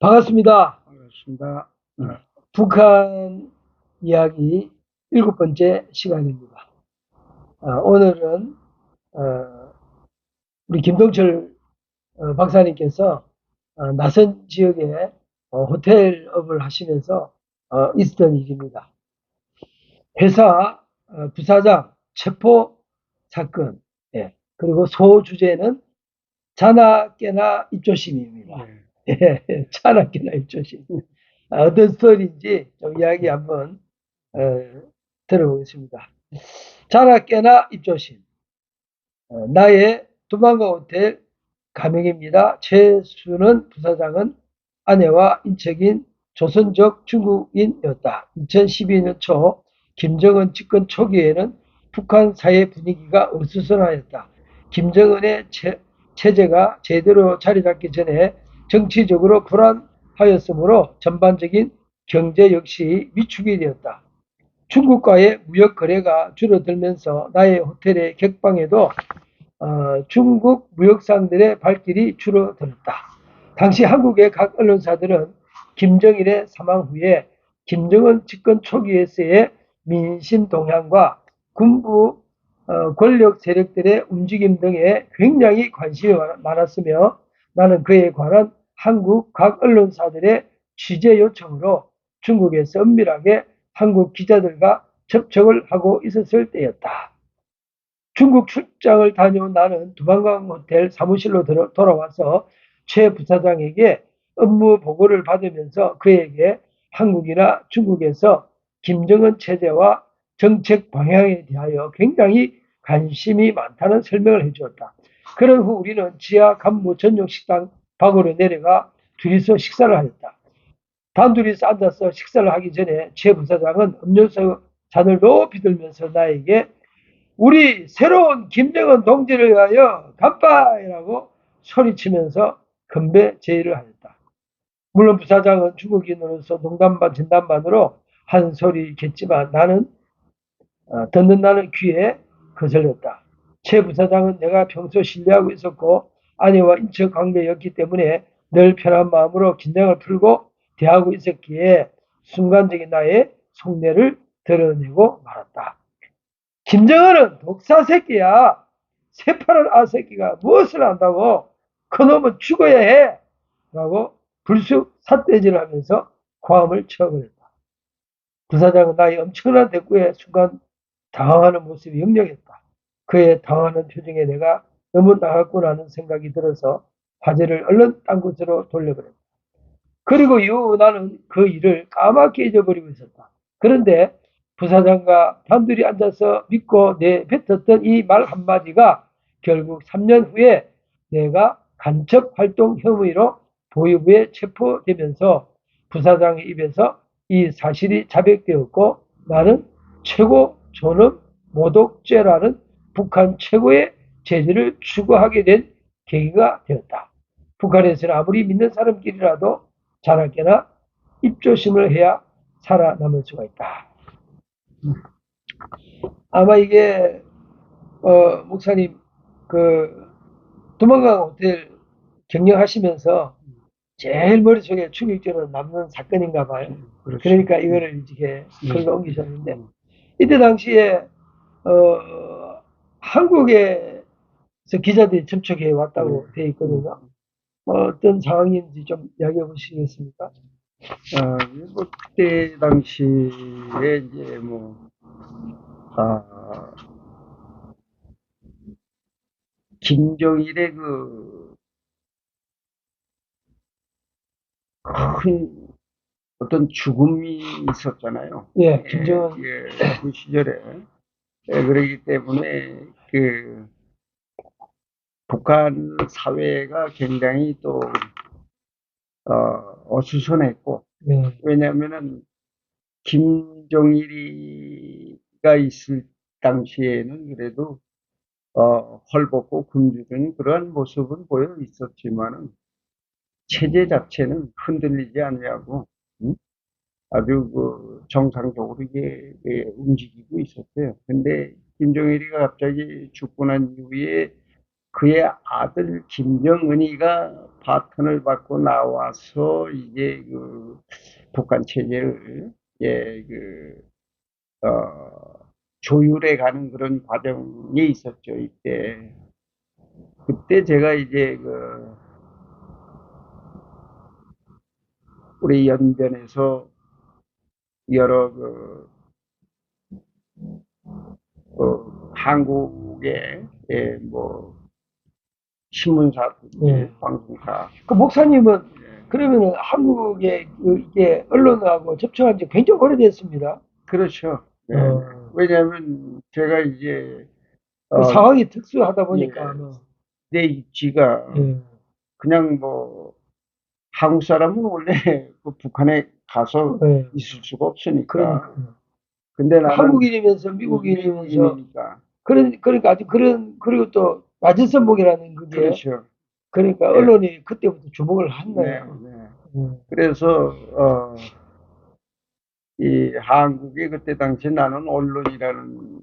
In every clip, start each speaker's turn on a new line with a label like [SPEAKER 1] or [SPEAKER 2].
[SPEAKER 1] 반갑습니다.
[SPEAKER 2] 반갑습니다.
[SPEAKER 1] 북한 이야기 7번째 시간입니다. 오늘은 우리 김동철 박사님께서 낯선 지역에 호텔업을 하시면서 있었던 일입니다. 회사 부사장 체포 사건, 예. 그리고 소주제는 자나 깨나 입조심입니다. 예, 자나 깨나 입조심. 어떤 스토리인지 좀 이야기 한번 어, 들어보겠습니다. 자나 깨나 입조심. 나의 두만강 호텔 가명입니다. 최수는 부사장은 아내와 인척인 조선족 중국인이었다. 2012년 초 김정은 집권 초기에는 북한 사회 분위기가 어수선하였다. 김정은의 체제가 제대로 자리 잡기 전에 정치적으로 불안하였으므로 전반적인 경제 역시 위축이 되었다. 중국과의 무역 거래가 줄어들면서 나의 호텔의 객방에도 중국 무역상들의 발길이 줄어들었다. 당시 한국의 각 언론사들은 김정일의 사망 후에 김정은 집권 초기에서의 민심 동향과 군부 권력 세력들의 움직임 등에 굉장히 관심이 많았으며 나는 그에 관한 한국 각 언론사들의 취재 요청으로 중국에서 은밀하게 한국 기자들과 접촉을 하고 있었을 때였다. 중국 출장을 다녀온 나는 두만강 호텔 사무실로 돌아와서 최 부사장에게 업무 보고를 받으면서 그에게 한국이나 중국에서 김정은 체제와 정책 방향에 대하여 굉장히 관심이 많다는 설명을 해주었다. 그런 후 우리는 지하 간무 전용 식당 방으로 내려가 둘이서 식사를 하였다. 단둘이서 앉아서 식사를 하기 전에 최 부사장은 음료수 잔을 높이 들면서 나에게 우리 새로운 김정은 동지를 위하여 간파이라고 소리치면서 건배 제의를 하였다. 물론 부사장은 중국인으로서 농담반 진담반으로 한 소리겠지만 나는 듣는 나는 귀에 거슬렸다. 최 부사장은 내가 평소 신뢰하고 있었고 아내와 인척 관계였기 때문에 늘 편한 마음으로 긴장을 풀고 대하고 있었기에 순간적인 나의 속내를 드러내고 말았다. 김정은은 독사 새끼야. 새파란 아새끼가 무엇을 안다고? 그놈은 죽어야 해. 라고 불쑥 삿대질을 하면서 고함을 쳐버렸다. 부사장은 나의 엄청난 대꾸에 순간 당황하는 모습이 역력했다. 그의 당황하는 표정에 내가 너무 나갔구나 하는 생각이 들어서 화제를 얼른 딴 곳으로 돌려버렸다. 그리고 이후 나는 그 일을 까맣게 잊어버리고 있었다. 그런데 부사장과 단둘이 앉아서 믿고 내뱉었던 이 말 한마디가 결국 3년 후에 내가 간첩 활동 혐의로 보위부에 체포되면서 부사장의 입에서 이 사실이 자백되었고 나는 최고 존엄 모독죄라는 북한 최고의 죄질을 추구하게 된 계기가 되었다. 북한에서는 아무리 믿는 사람끼리라도 자나깨나 입조심을 해야 살아남을 수가 있다. 아마 이게 목사님 그 두만강 호텔 경영하시면서 제일 머릿속에 충격적으로 남는 사건인가 봐요.
[SPEAKER 2] 그렇죠.
[SPEAKER 1] 그러니까 이거를 이렇게 글로 옮기셨는데 이때 당시에 한국에서 기자들이 접촉해 왔다고 되어 있거든요. 어떤 상황인지 좀 이야기해 보시겠습니까?
[SPEAKER 2] 그때 당시에 이제 아, 김정일의 그 큰 어떤 죽음이 있었잖아요.
[SPEAKER 1] 예, 김정은.
[SPEAKER 2] 그 시절에. 그러기 때문에 그 북한 사회가 굉장히 또 어수선했고,
[SPEAKER 1] 예,
[SPEAKER 2] 왜냐면은 김정일이가 있을 당시에는 그래도 헐벗고 굶주린 그런 모습은 보여 있었지만은 체제 자체는 흔들리지 않냐고 아주 그 정상적으로 이게 움직이고 있었어요. 근데 김정일이가 갑자기 죽고 난 이후에 그의 아들 김정은이가 바톤을 받고 나와서 이제 그 북한 체제를 예, 조율해 가는 그런 과정이 있었죠, 이때. 그때 제가 이제 우리 연변에서 여러 한국의 예, 뭐 신문사든지
[SPEAKER 1] 예.
[SPEAKER 2] 방송사
[SPEAKER 1] 그 목사님은
[SPEAKER 2] 예,
[SPEAKER 1] 그러면은 한국의 이게 언론하고 접촉한 지 굉장히 오래됐습니다.
[SPEAKER 2] 그렇죠. 네, 네.
[SPEAKER 1] 어,
[SPEAKER 2] 왜냐하면 제가 이제
[SPEAKER 1] 그
[SPEAKER 2] 어,
[SPEAKER 1] 상황이 특수하다
[SPEAKER 2] 예,
[SPEAKER 1] 보니까 뭐,
[SPEAKER 2] 내 입지가
[SPEAKER 1] 예,
[SPEAKER 2] 그냥 뭐 한국 사람은 원래 그 북한에 가서
[SPEAKER 1] 예,
[SPEAKER 2] 있을 수가 없으니까.
[SPEAKER 1] 그러니까
[SPEAKER 2] 근데 나는
[SPEAKER 1] 한국인이면서 미국인이면서
[SPEAKER 2] 미국인이니까.
[SPEAKER 1] 그러니까 아주 그런 그리고 또 낮은 선봉이라는 그게
[SPEAKER 2] 그렇죠.
[SPEAKER 1] 그러니까
[SPEAKER 2] 예,
[SPEAKER 1] 언론이 그때부터 주목을
[SPEAKER 2] 네,
[SPEAKER 1] 했네요.
[SPEAKER 2] 네.
[SPEAKER 1] 음,
[SPEAKER 2] 그래서 이 한국이 그때 당시 나는 언론이라는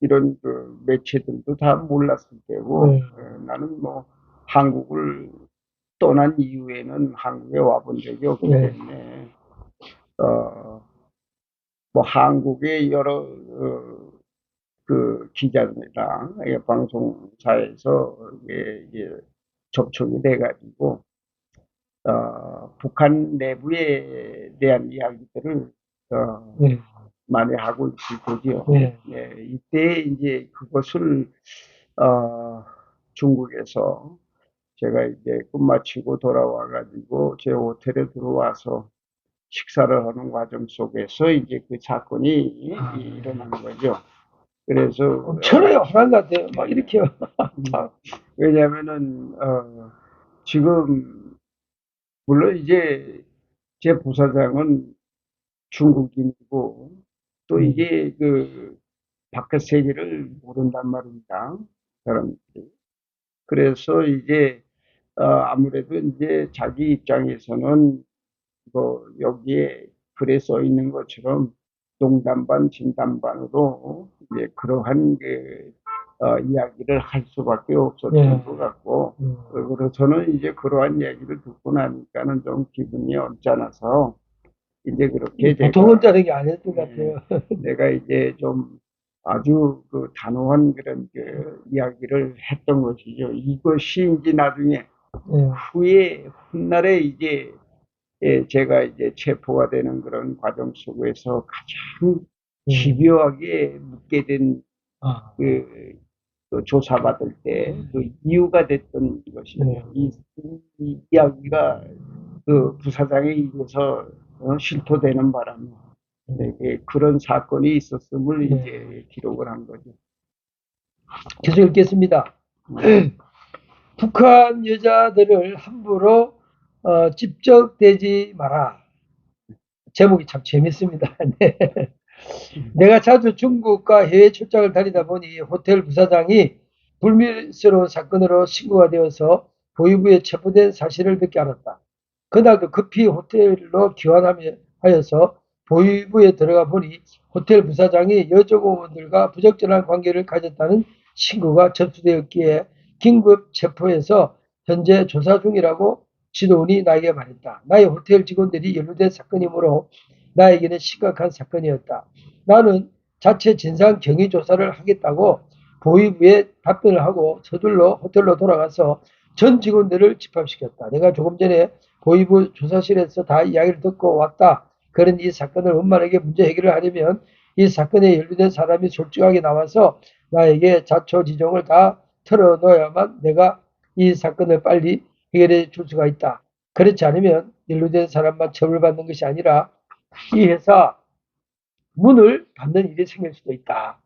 [SPEAKER 2] 이런 그 매체들도 다 몰랐을 때고
[SPEAKER 1] 예,
[SPEAKER 2] 나는 뭐 한국을 떠난 이후에는 한국에 와본 적이 없기
[SPEAKER 1] 예,
[SPEAKER 2] 때문에 뭐 한국의 여러 그 기자들이랑 방송사에서 이게 접촉이 돼가지고 북한 내부에 대한 이야기들을
[SPEAKER 1] 예,
[SPEAKER 2] 많이 하고 있을 거죠.
[SPEAKER 1] 예,
[SPEAKER 2] 네, 이때 이제 그것을 중국에서 제가 이제 끝마치고 돌아와가지고 제 호텔에 들어와서 식사를 하는 과정 속에서 이제 그 사건이 일어난 거죠. 그래서
[SPEAKER 1] 엄청나게 화난 것 같아요. 막 이렇게 참,
[SPEAKER 2] 왜냐하면은 지금 물론 이제 제 부사장은 중국인이고 또
[SPEAKER 1] 음,
[SPEAKER 2] 이게 그 바깥 세계를 모른단 말입니다. 사람들이. 그래서 이제 아무래도 이제 자기 입장에서는 뭐 여기에 글에 써 있는 것처럼 농담 반 진담 반으로 이제 그러한 이야기를 할 수밖에 없었던
[SPEAKER 1] 예,
[SPEAKER 2] 것 같고
[SPEAKER 1] 음,
[SPEAKER 2] 그래서 저는 이제 그러한 얘기를 듣고 나니까는 좀 기분이 언짢아서 이제 그렇게
[SPEAKER 1] 보통은
[SPEAKER 2] 제가
[SPEAKER 1] 자르는 게 아니었던 것
[SPEAKER 2] 예,
[SPEAKER 1] 같아요.
[SPEAKER 2] 내가 이제 좀 아주 그 단호한 그런 이야기를 했던 것이죠. 이것이 이제 나중에
[SPEAKER 1] 예,
[SPEAKER 2] 후에 훗날에 이제 제가 이제 체포가 되는 그런 과정 속에서 가장
[SPEAKER 1] 예,
[SPEAKER 2] 집요하게 묻게 된
[SPEAKER 1] 아,
[SPEAKER 2] 그 조사받을 때 그 이유가 됐던
[SPEAKER 1] 예,
[SPEAKER 2] 것이죠. 이 이야기가 그 부사장에 의해서 실토되는 바람에 그런 사건이 있었음을
[SPEAKER 1] 예.
[SPEAKER 2] 이제 기록을 한 거죠.
[SPEAKER 1] 계속 읽겠습니다. 북한 여자들을 함부로 집적대지 마라. 제목이 참 재밌습니다. 네. 내가 자주 중국과 해외 출장을 다니다 보니 호텔 부사장이 불미스러운 사건으로 신고가 되어서 보위부에 체포된 사실을 늦게 알았다. 그날도 급히 호텔로 귀환하여서 보위부에 들어가 보니 호텔 부사장이 여직원들과 부적절한 관계를 가졌다는 신고가 접수되었기에 긴급 체포해서 현재 조사 중이라고 지도원이 나에게 말했다. 나의 호텔 직원들이 연루된 사건이므로 나에게는 심각한 사건이었다. 나는 자체 진상 경위 조사를 하겠다고 보위부에 답변을 하고 서둘러 호텔로 돌아가서 전 직원들을 집합시켰다. 내가 조금 전에 보위부 조사실에서 다 이야기를 듣고 왔다. 그런 이 사건을 원만하게 문제 해결을 하려면 이 사건에 연루된 사람이 솔직하게 나와서 나에게 자초지종을 다 털어놓아야만 내가 이 사건을 빨리 해결해 줄 수가 있다. 그렇지 않으면 연루된 사람만 처벌받는 것이 아니라 이 회사 문을 닫는 일이 생길 수도 있다.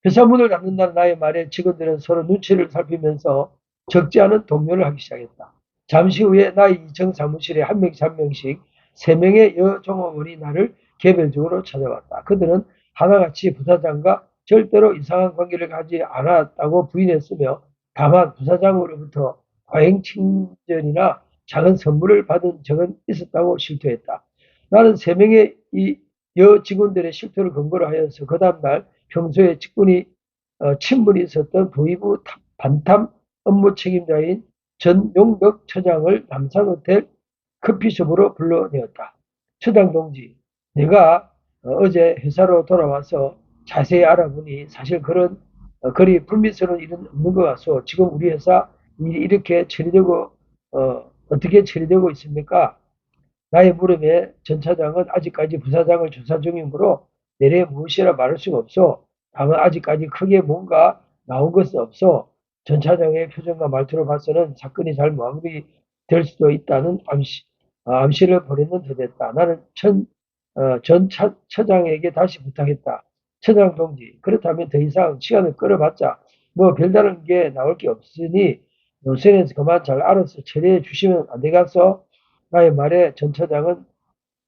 [SPEAKER 1] 회사 문을 닫는다는 나의 말에 직원들은 서로 눈치를 살피면서 적지 않은 동요를 하기 시작했다. 잠시 후에 나의 2층 사무실에 한 명씩 한 명씩 3명의 여종업원이 나를 개별적으로 찾아왔다. 그들은 하나같이 부사장과 절대로 이상한 관계를 가지 않았다고 부인했으며 다만 부사장으로부터 과잉 친절이나 작은 선물을 받은 적은 있었다고 실토했다. 나는 3명의 이 여직원들의 실토를 근거로 하여서 그 다음날 평소에 친분이 있었던 부위부 반탐 업무 책임자인 전용덕 처장을 남산호텔 커피숍으로 불러내었다. 처장 동지, 내가 어제 회사로 돌아와서 자세히 알아보니 사실 그런 그리 불미스러운 일은 없는 것 같소. 지금 우리 회사 일이 이렇게 처리되고 어떻게 처리되고 있습니까? 나의 물음에 전 차장은 아직까지 부사장을 조사 중이므로 내래 무엇이라 말할 수가 없어. 다만 아직까지 크게 뭔가 나온 것은 없어. 전 차장의 표정과 말투로 봐서는 사건이 잘 마무리될 수도 있다는 암시를 보내는 듯했다. 나는 전 차장에게 다시 부탁했다. 처장 동지, 그렇다면 더 이상 시간을 끌어봤자 뭐 별다른 게 나올 게 없으니 노선에서 그만 잘 알아서 처리해 주시면 안 되겠어? 나의 말에 전 차장은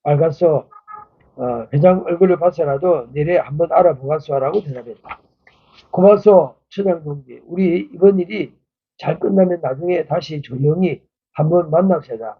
[SPEAKER 1] 알겠어. 회장 얼굴을 봐서라도 내래 한번 알아보겠소라고 대답했다. 고맙소, 처장 동지. 우리 이번 일이 잘 끝나면 나중에 다시 조용히 한번 만납시다.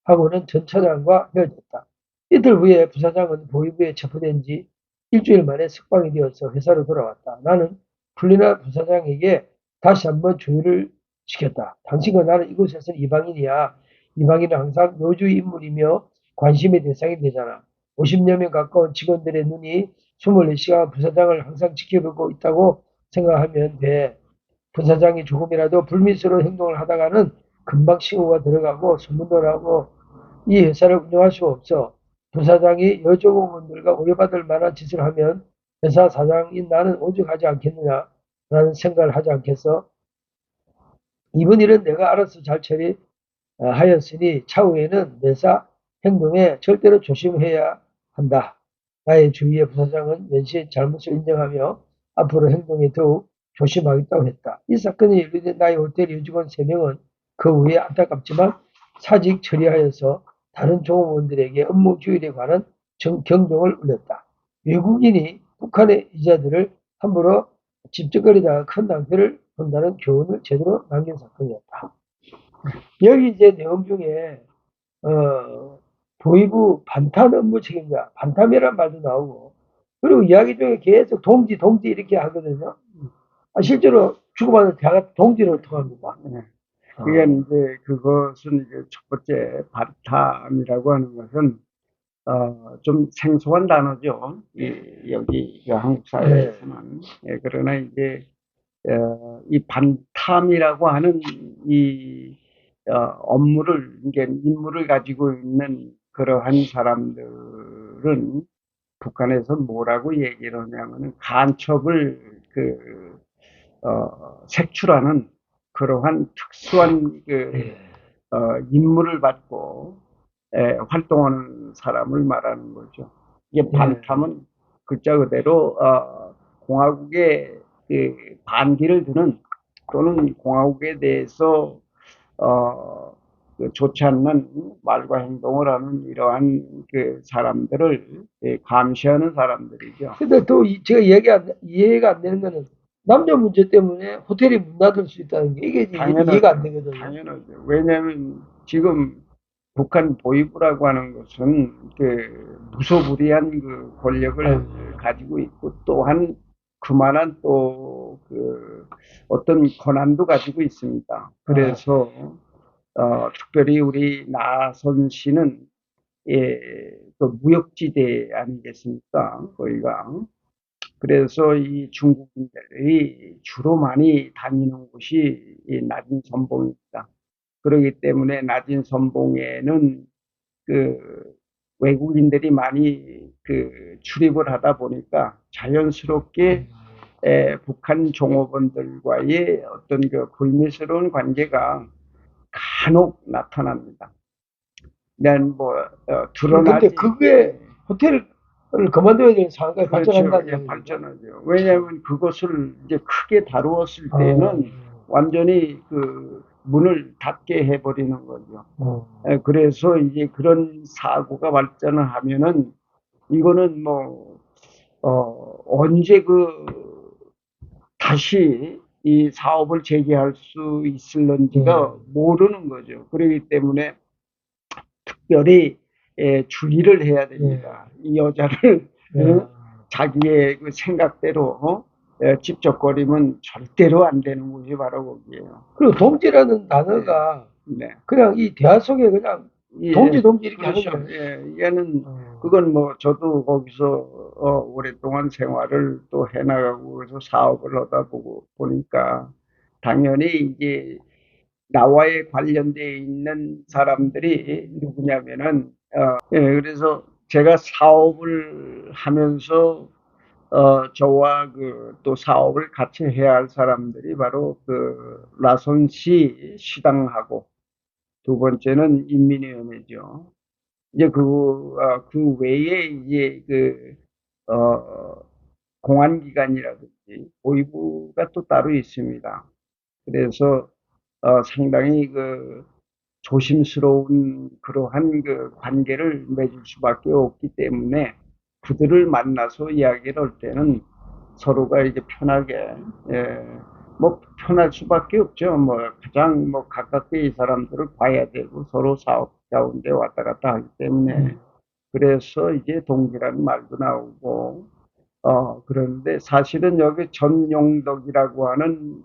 [SPEAKER 1] 하고는 전 차장과 헤어졌다. 이틀 후에 부사장은 보위부에 체포된 지 일주일 만에 석방이 되어서 회사로 돌아왔다. 나는 풀리나 부사장에게 다시 한번 조율을 시켰다. 당신과 나는 이곳에서는 이방인이야. 이방인은 항상 노주의 인물이며 관심의 대상이 되잖아. 50여 명 가까운 직원들의 눈이 24시간 부사장을 항상 지켜보고 있다고 생각하면 돼. 부사장이 조금이라도 불미스러운 행동을 하다가는 금방 신고가 들어가고 소문도 나고 이 회사를 운영할 수가 없어. 부사장이 여직원들과 오해받을 만한 짓을 하면 회사 사장인 나는 오죽하지 않겠느냐라는 생각을 하지 않겠어. 이번 일은 내가 알아서 잘 처리하였으니 차후에는 내사 행동에 절대로 조심해야 한다. 나의 주위의 부사장은 연신 잘못을 인정하며 앞으로 행동에 더욱 조심하겠다고 했다. 이 사건이 연루된 나의 호텔 여직원 3명은 그 후에 안타깝지만 사직 처리하여서 다른 종업원들에게 업무 규율에 관한 경종을 울렸다. 외국인이 북한의 이자들을 함부로 집적거리다가 큰 낭패를 본다는 교훈을 제대로 남긴 사건이었다. 여기 이제 내용 중에 보위부 반탐 업무 책임자, 반탐이라는 말도 나오고, 그리고 이야기 중에 계속 동지, 동지 이렇게 하거든요. 실제로 주고받는 대화가 동지로 통합니다.
[SPEAKER 2] 네. 그게 이제 그것은 이제 첫 번째 반탐이라고 하는 것은 좀 생소한 단어죠. 여기 한국 사회에서는. 예, 그러나 이제 이 반탐이라고 하는 이 업무를 이게 임무를 가지고 있는 그러한 사람들은 북한에서 뭐라고 얘기를 하냐면은 간첩을 색출하는 그러한 특수한 임무를 받고 활동하는 사람을 말하는 거죠. 이게 반탐은 글자 그대로 공화국의 반기를 드는 또는 공화국에 대해서 좋지 않는 말과 행동을 하는 이러한 사람들을 감시하는 사람들이죠.
[SPEAKER 1] 근데 또 제가 이해가 안 되는 거는 남녀 문제 때문에 호텔이 문 닫을 수 있다는 게 이게 이해가 안 되거든요.
[SPEAKER 2] 당연하죠. 왜냐하면 지금 북한 보위부라고 하는 것은 무소불위한 권력을 가지고 있고 또한 그만한 또 어떤 권한도 가지고 있습니다. 그래서 특별히 우리 나선 씨는 또 무역지대 아니겠습니까? 거기가. 그래서 이 중국인들이 주로 많이 다니는 곳이 이 낮은 선봉입니다. 그렇기 때문에 낮은 선봉에는 외국인들이 많이 출입을 하다 보니까 자연스럽게 북한 종업원들과의 어떤 불미스러운 관계가 간혹 나타납니다. 난
[SPEAKER 1] 드러나지. 근데 그게 호텔을 그만둬야 되는 상황까지 발전한다는
[SPEAKER 2] 그렇죠. 발전하죠. 왜냐하면 그것을 이제 크게 다루었을 때는 완전히 문을 닫게 해버리는 거죠. 그래서 이제 그런 사고가 발전을 하면은 이거는 언제 다시 이 사업을 재개할 수 있을런지가 모르는 거죠. 그렇기 때문에 특별히 주의를 해야 됩니다. 이 여자를 자기의 생각대로 찝쩍거리면 절대로 안 되는 곳이 바로 거기에요.
[SPEAKER 1] 그리고 동지라는 단어가
[SPEAKER 2] 네.
[SPEAKER 1] 그냥 이 대화 속에 그냥
[SPEAKER 2] 예,
[SPEAKER 1] 동지 이렇게 하는
[SPEAKER 2] 그렇죠.
[SPEAKER 1] 거예요.
[SPEAKER 2] 예, 얘는 그건 뭐 저도 거기서 오랫동안 생활을 또 해나가고 그래서 사업을 하다 보니까 당연히 이제 나와의 관련되어 있는 사람들이 누구냐면은 예, 그래서 제가 사업을 하면서 저와 그 또 사업을 같이 해야 할 사람들이 바로 그 라손시 시당하고 두 번째는 인민위원회죠. 이제 그 외에 이제 어, 공안기관이라든지 보위부가 또 따로 있습니다. 그래서 상당히 조심스러운 그러한 그 관계를 맺을 수밖에 없기 때문에 그들을 만나서 이야기를 할 때는 서로가 이제 편하게, 예, 뭐 편할 수밖에 없죠. 뭐 가장 뭐 가깝게 이 사람들을 봐야 되고 서로 사업 가운데 왔다 갔다 하기 때문에 그래서 이제 동지라는 말도 나오고 그런데 사실은 여기 전용덕이라고 하는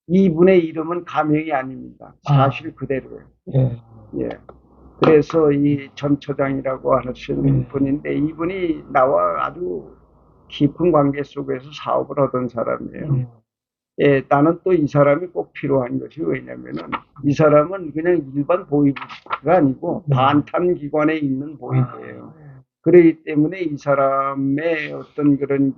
[SPEAKER 2] 이분의 이름은 가명이 아닙니다. 사실 그대로예요.
[SPEAKER 1] 예.
[SPEAKER 2] 예. 그래서 이 전 처장이라고 하시는 분인데 이분이 나와 아주 깊은 관계 속에서 사업을 하던 사람이에요. 예, 나는 또 이 사람이 꼭 필요한 것이 왜냐면은 이 사람은 그냥 일반 보위부가 아니고 반탄기관에 있는 보위부예요. 그렇기 때문에 이 사람의 어떤 그런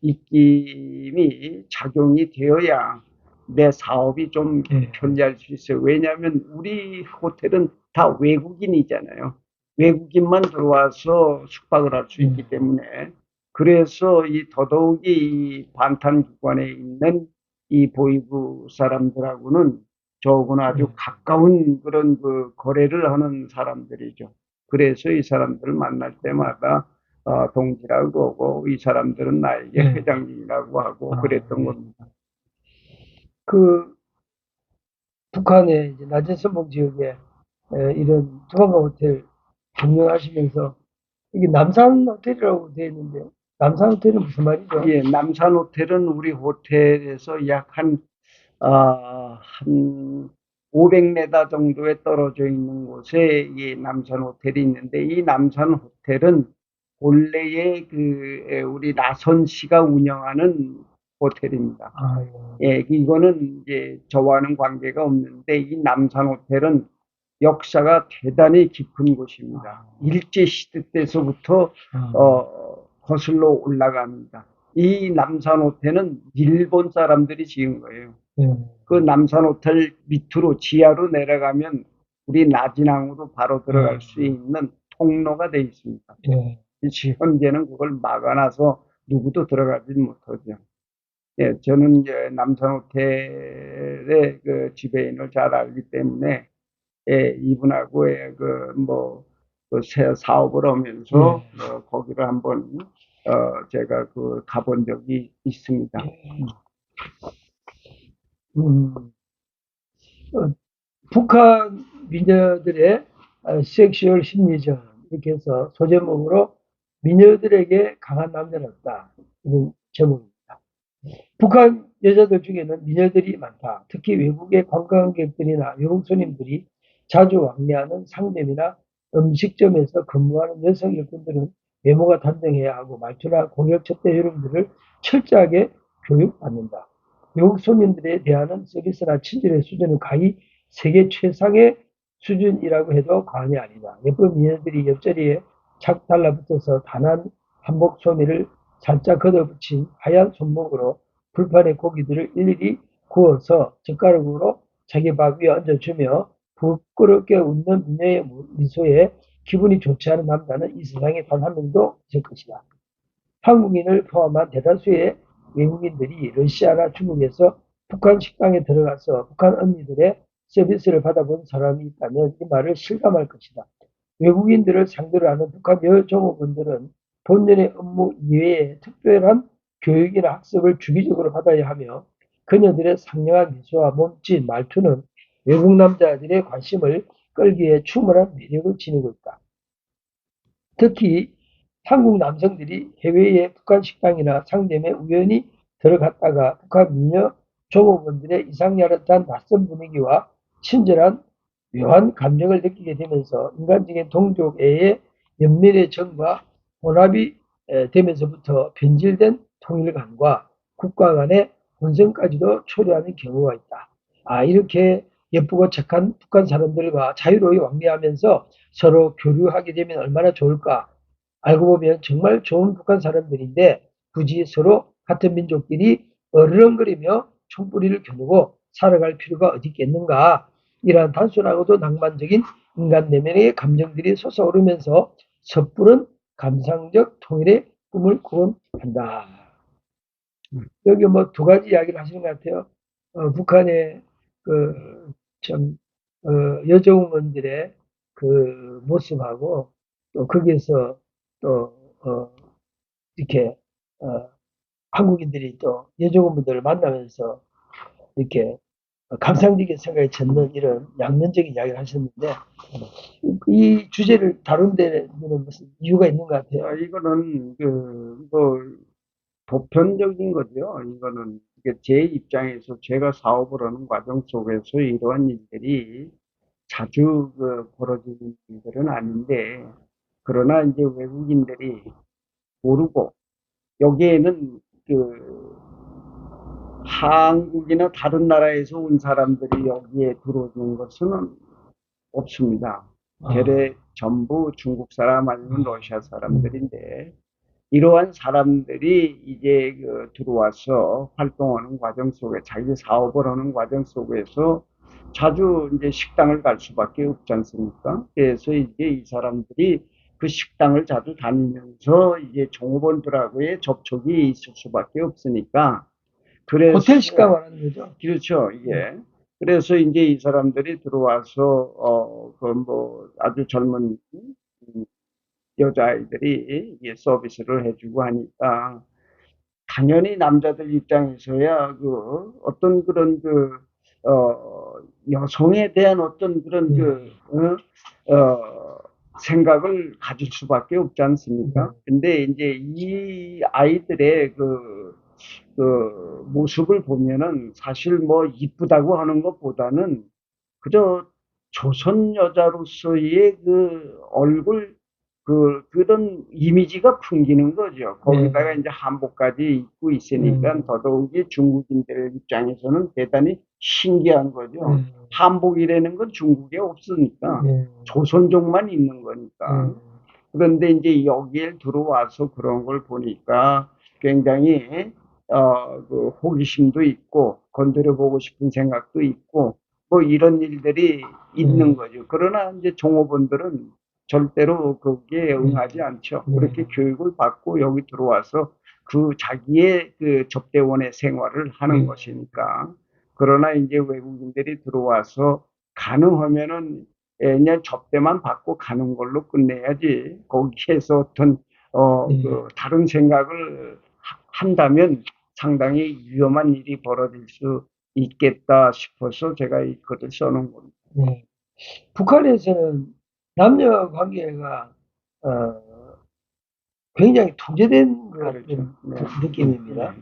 [SPEAKER 2] 입김이 작용이 되어야 내 사업이 좀 편리할 수 있어요. 왜냐하면 우리 호텔은 다 외국인이잖아요. 외국인만 들어와서 숙박을 할 수 있기 때문에 그래서 더더욱이 이 반탄기관에 있는 이 보이부 사람들하고는 저하고는 아주 가까운 그런 거래를 하는 사람들이죠. 그래서 이 사람들을 만날 때마다 동지라고 하고 이 사람들은 나에게 회장님이라고 하고 그랬던 겁니다.
[SPEAKER 1] 그 북한의 이제 낮은 선봉 지역에 이런 투박한 호텔 경영하시면서 이게 남산 호텔이라고 되어 있는데 남산 호텔은 무슨 말이죠?
[SPEAKER 2] 예, 남산 호텔은 우리 호텔에서 약 한 500m 정도에 떨어져 있는 곳에 이 남산 호텔이 있는데 이 남산 호텔은 본래의 우리 나선 씨가 운영하는 호텔입니다. 예, 이거는 이제 저와는 관계가 없는데 이 남산 호텔은 역사가 대단히 깊은 곳입니다. 일제시대 때서부터 거슬러 올라갑니다. 이 남산 호텔은 일본 사람들이 지은 거예요. 그 남산 호텔 밑으로 지하로 내려가면 우리 나진항으로 바로 들어갈 수 있는 통로가 되어 있습니다. 현재는 그걸 막아놔서 누구도 들어가지 못하죠. 예, 저는 이제 남산 호텔의 지배인을 잘 알기 때문에 예, 이분하고의 새 사업을 하면서 거기를 한번 제가 가본 적이 있습니다.
[SPEAKER 1] 북한 미녀들의 섹슈얼 심리전 이렇게 해서 소제목으로 미녀들에게 강한 남자는 없다 이런 제목입니다. 북한 여자들 중에는 미녀들이 많다. 특히 외국의 관광객들이나 외국 손님들이 자주 왕래하는 상점이나 음식점에서 근무하는 여성 일꾼들은 외모가 단정해야 하고 말투나 공역 접대 요령들을 철저하게 교육받는다. 외국 손님들에 대한 서비스나 친절의 수준은 가히 세계 최상의 수준이라고 해도 과언이 아니다. 예쁜 미녀들이 옆자리에 착 달라붙어서 단한 한복 소매를 살짝 걷어붙인 하얀 손목으로 불판에 고기들을 일일이 구워서 젓가락으로 자기 밥 위에 얹어주며 부끄럽게 웃는 미녀의 미소에 기분이 좋지 않은 남자는 이 세상에 단 한 명도 없을 것이다. 한국인을 포함한 대다수의 외국인들이 러시아나 중국에서 북한 식당에 들어가서 북한 언니들의 서비스를 받아본 사람이 있다면 이 말을 실감할 것이다. 외국인들을 상대로 하는 북한 여종업원들은 본연의 업무 이외에 특별한 교육이나 학습을 주기적으로 받아야 하며 그녀들의 상냥한 미소와 몸짓, 말투는 외국 남자들의 관심을 끌기에 충분한 매력을 지니고 있다. 특히 한국 남성들이 해외의 북한 식당이나 상점에 우연히 들어갔다가 북한 미녀 종업원들의 이상야릇한 낯선 분위기와 친절한 묘한 감정을 느끼게 되면서 인간적인 동족애의 면밀의 정과 혼합이 되면서부터 변질된 통일감과 국가 간의 혼선까지도 초래하는 경우가 있다. 이렇게 예쁘고 착한 북한 사람들과 자유로이 왕래하면서 서로 교류하게 되면 얼마나 좋을까. 알고 보면 정말 좋은 북한 사람들인데 굳이 서로 같은 민족끼리 어르렁거리며 총뿌리를 겨누고 살아갈 필요가 어디 있겠는가. 이러한 단순하고도 낭만적인 인간 내면의 감정들이 솟아오르면서 섣부른 감상적 통일의 꿈을 꾸곤 한다. 여기 뭐 두 가지 이야기를 하시는 것 같아요. 북한의 그, 참, 여정원들의 그 모습하고 또 거기에서 또, 이렇게, 한국인들이 또 여정원분들을 만나면서 이렇게 감상적인 생각이 젖는 이런 양면적인 이야기를 하셨는데, 이 주제를 다룬 데는 무슨 이유가 있는 것 같아요.
[SPEAKER 2] 이거는 뭐 보편적인 거죠. 이거는 이게 제 입장에서 제가 사업을 하는 과정 속에서 이러한 일들이 자주 벌어지는 일들은 아닌데, 그러나 이제 외국인들이 모르고 여기에는 한국이나 다른 나라에서 온 사람들이 여기에 들어오는 것은 없습니다. 대래 전부 중국 사람 아니면 러시아 사람들인데, 이러한 사람들이 이제 들어와서 활동하는 과정 속에 자기 사업을 하는 과정 속에서 자주 이제 식당을 갈 수밖에 없지 않습니까? 그래서 이제 이 사람들이 그 식당을 자주 다니면서 이제 종업원들하고의 접촉이 있을 수밖에 없으니까, 그래서
[SPEAKER 1] 호텔 식당 말하는 거죠?
[SPEAKER 2] 그렇죠, 이게. 그래서 이제 이 사람들이 들어와서 뭐 아주 젊은 여자아이들이 이게 서비스를 해주고 하니까, 당연히 남자들 입장에서야 어떤 그런 여성에 대한 어떤 그런 생각을 가질 수밖에 없지 않습니까? 근데 이제 이 아이들의 모습을 보면은 사실 뭐 이쁘다고 하는 것보다는 그저 조선 여자로서의 얼굴, 그런 이미지가 풍기는 거죠. 거기다가 이제 한복까지 입고 있으니까 더더욱이 중국인들 입장에서는 대단히 신기한 거죠. 한복이라는 건 중국에 없으니까 조선족만 입는 거니까. 그런데 이제 여기에 들어와서 그런 걸 보니까 굉장히 호기심도 있고 건드려 보고 싶은 생각도 있고 뭐 이런 일들이 있는 거죠. 그러나 이제 종업원들은 절대로 거기에 응하지 않죠. 그렇게 교육을 받고 여기 들어와서 자기의 접대원의 생활을 하는 것이니까. 그러나 이제 외국인들이 들어와서 가능하면은 그냥 접대만 받고 가는 걸로 끝내야지, 거기에서 어떤 다른 생각을 한다면 상당히 위험한 일이 벌어질 수 있겠다 싶어서 제가 이 글을 써놓은 겁니다.
[SPEAKER 1] 북한에서는 남녀 관계가 굉장히 통제된 것 같은 느낌입니다.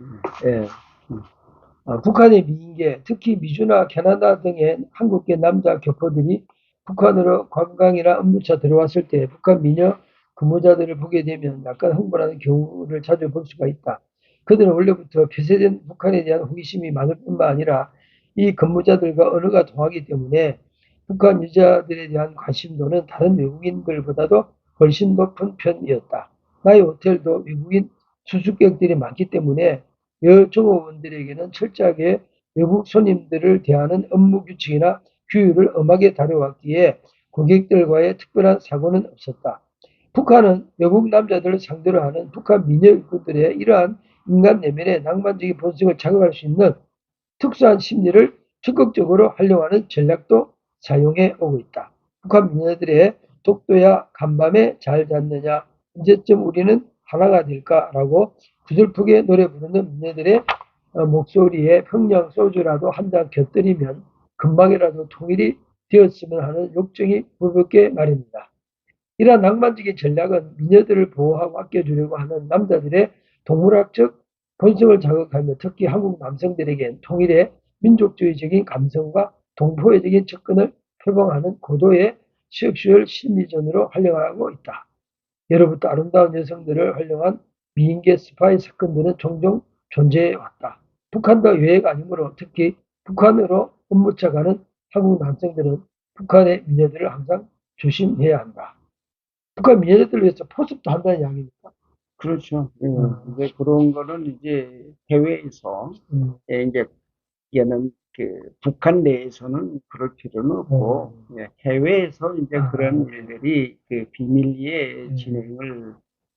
[SPEAKER 1] 예. 북한의 미인계, 특히 미주나 캐나다 등의 한국계 남자 교포들이 북한으로 관광이나 업무차 들어왔을 때 북한 미녀 근무자들을 보게 되면 약간 흥분하는 경우를 자주 볼 수가 있다. 그들은 원래부터 폐쇄된 북한에 대한 호기심이 많을 뿐만 아니라 이 근무자들과 언어가 통하기 때문에 북한 여자들에 대한 관심도는 다른 외국인들보다도 훨씬 높은 편이었다. 나의 호텔도 외국인 수수께끼들이 많기 때문에 여종업원들에게는 철저하게 외국 손님들을 대하는 업무 규칙이나 규율을 엄하게 다뤄왔기에 고객들과의 특별한 사고는 없었다. 북한은 외국 남자들을 상대로 하는 북한 미녀 일꾼들의 이러한 인간 내면의 낭만적인 본성을 자극할 수 있는 특수한 심리를 적극적으로 활용하는 전략도 사용해 오고 있다. 북한 미녀들의 독도야 간밤에 잘 잤느냐, 언제쯤 우리는 하나가 될까라고 구슬프게 노래 부르는 미녀들의 목소리에 평양 소주라도 한 잔 곁들이면 금방이라도 통일이 되었으면 하는 욕정이 부럽게 말입니다. 이러한 낭만적인 전략은 미녀들을 보호하고 아껴주려고 하는 남자들의 동물학적 본성을 자극하며 특히 한국 남성들에겐 통일의 민족주의적인 감성과 동포애적인 접근을 표방하는 고도의 섹슈얼 심리전으로 활용하고 있다. 예로부터 아름다운 여성들을 활용한 미인계 스파이 사건들은 종종 존재해왔다. 북한도 예외가 아니므로 특히 북한으로 업무차 가는 한국 남성들은 북한의 미녀들을 항상 조심해야 한다. 북한 미녀들을 위해서 포섭도 한다는 이야기입니까?
[SPEAKER 2] 그렇죠. 이제 그런 거는 이제 해외에서 이제 얘는 그 북한 내에서는 그럴 필요는 없고 해외에서 이제 그런 일들이 그 비밀리에 진행을